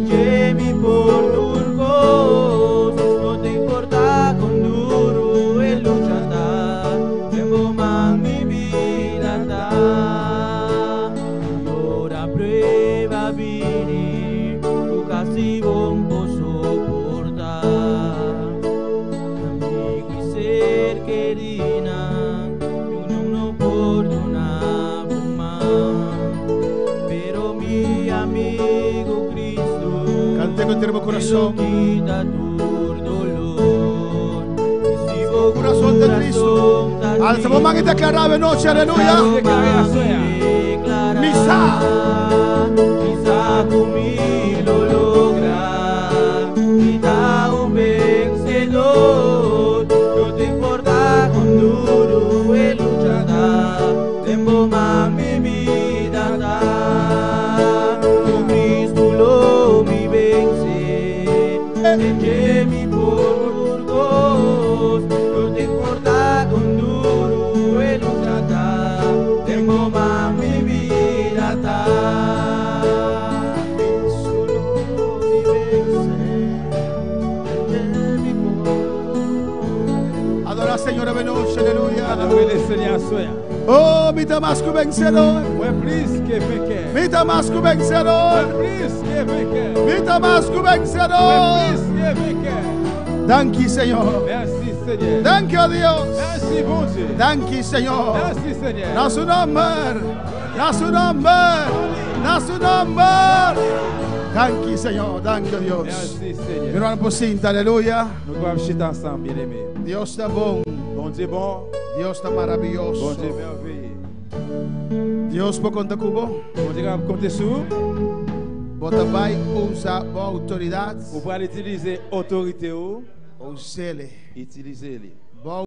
Speaker 3: te mi por turcos. No te importa con duro el luchará, tengo más mi vida da. Ora prueba vini, tu casi bon posso portar. Amigo y ser querida, yo no perdonaba más. Pero mi amigo Cristo,
Speaker 2: Cante con tu corazón.
Speaker 3: quita tu dolor. Y si vos
Speaker 2: Corazón de Cristo. Alzamos mano y declaramos noche, aleluya. Misa.
Speaker 3: Misa conmigo lo logra, quita un vencedor. No te importa con duro el luchará, tengo más mi vida da. Con Cristo lo mi vence, eche mi por Burgos. No te importa con duro el luchará, tengo más mi vida da. Solo mi vence, eche mi por.
Speaker 2: Adora al Señor, noche, aleluya.
Speaker 1: Adorez Seigneur soya.
Speaker 2: Oh, mi Damasco vencedor.
Speaker 1: Ouais plus que vainqueur.
Speaker 2: Mi Damasco
Speaker 1: Ouais
Speaker 2: vencedor.
Speaker 1: plus que vainqueur.
Speaker 2: Mi Damasco
Speaker 1: Ouais
Speaker 2: vencedor.
Speaker 1: plus que vainqueur.
Speaker 2: Thank you, Señor.
Speaker 1: Merci Seigneur.
Speaker 2: Thank you, Dios.
Speaker 1: Merci bon Dieu.
Speaker 2: Thank you, Señor.
Speaker 1: Merci Seigneur.
Speaker 2: Na su nombre. Na su nombre. Na su nombre. Thank you, Señor. Thank you, Dios.
Speaker 1: Merci
Speaker 2: Mi
Speaker 1: Seigneur.
Speaker 2: hermano Pocinta, aleluya.
Speaker 1: Nous allons chiter ensemble, bien-aimés.
Speaker 2: Dios está bon.
Speaker 1: Bon Dieu bon,
Speaker 2: Dios está
Speaker 1: bon
Speaker 2: maravilloso.
Speaker 1: Dieu merveilleux.
Speaker 2: Dios por conta cubo.
Speaker 1: Bon Dieu va compter sur vous.
Speaker 2: Bota vai usa a autoridade.
Speaker 1: Vous pouvez utiliser autorité ou
Speaker 2: Usele.
Speaker 1: utiliser-les.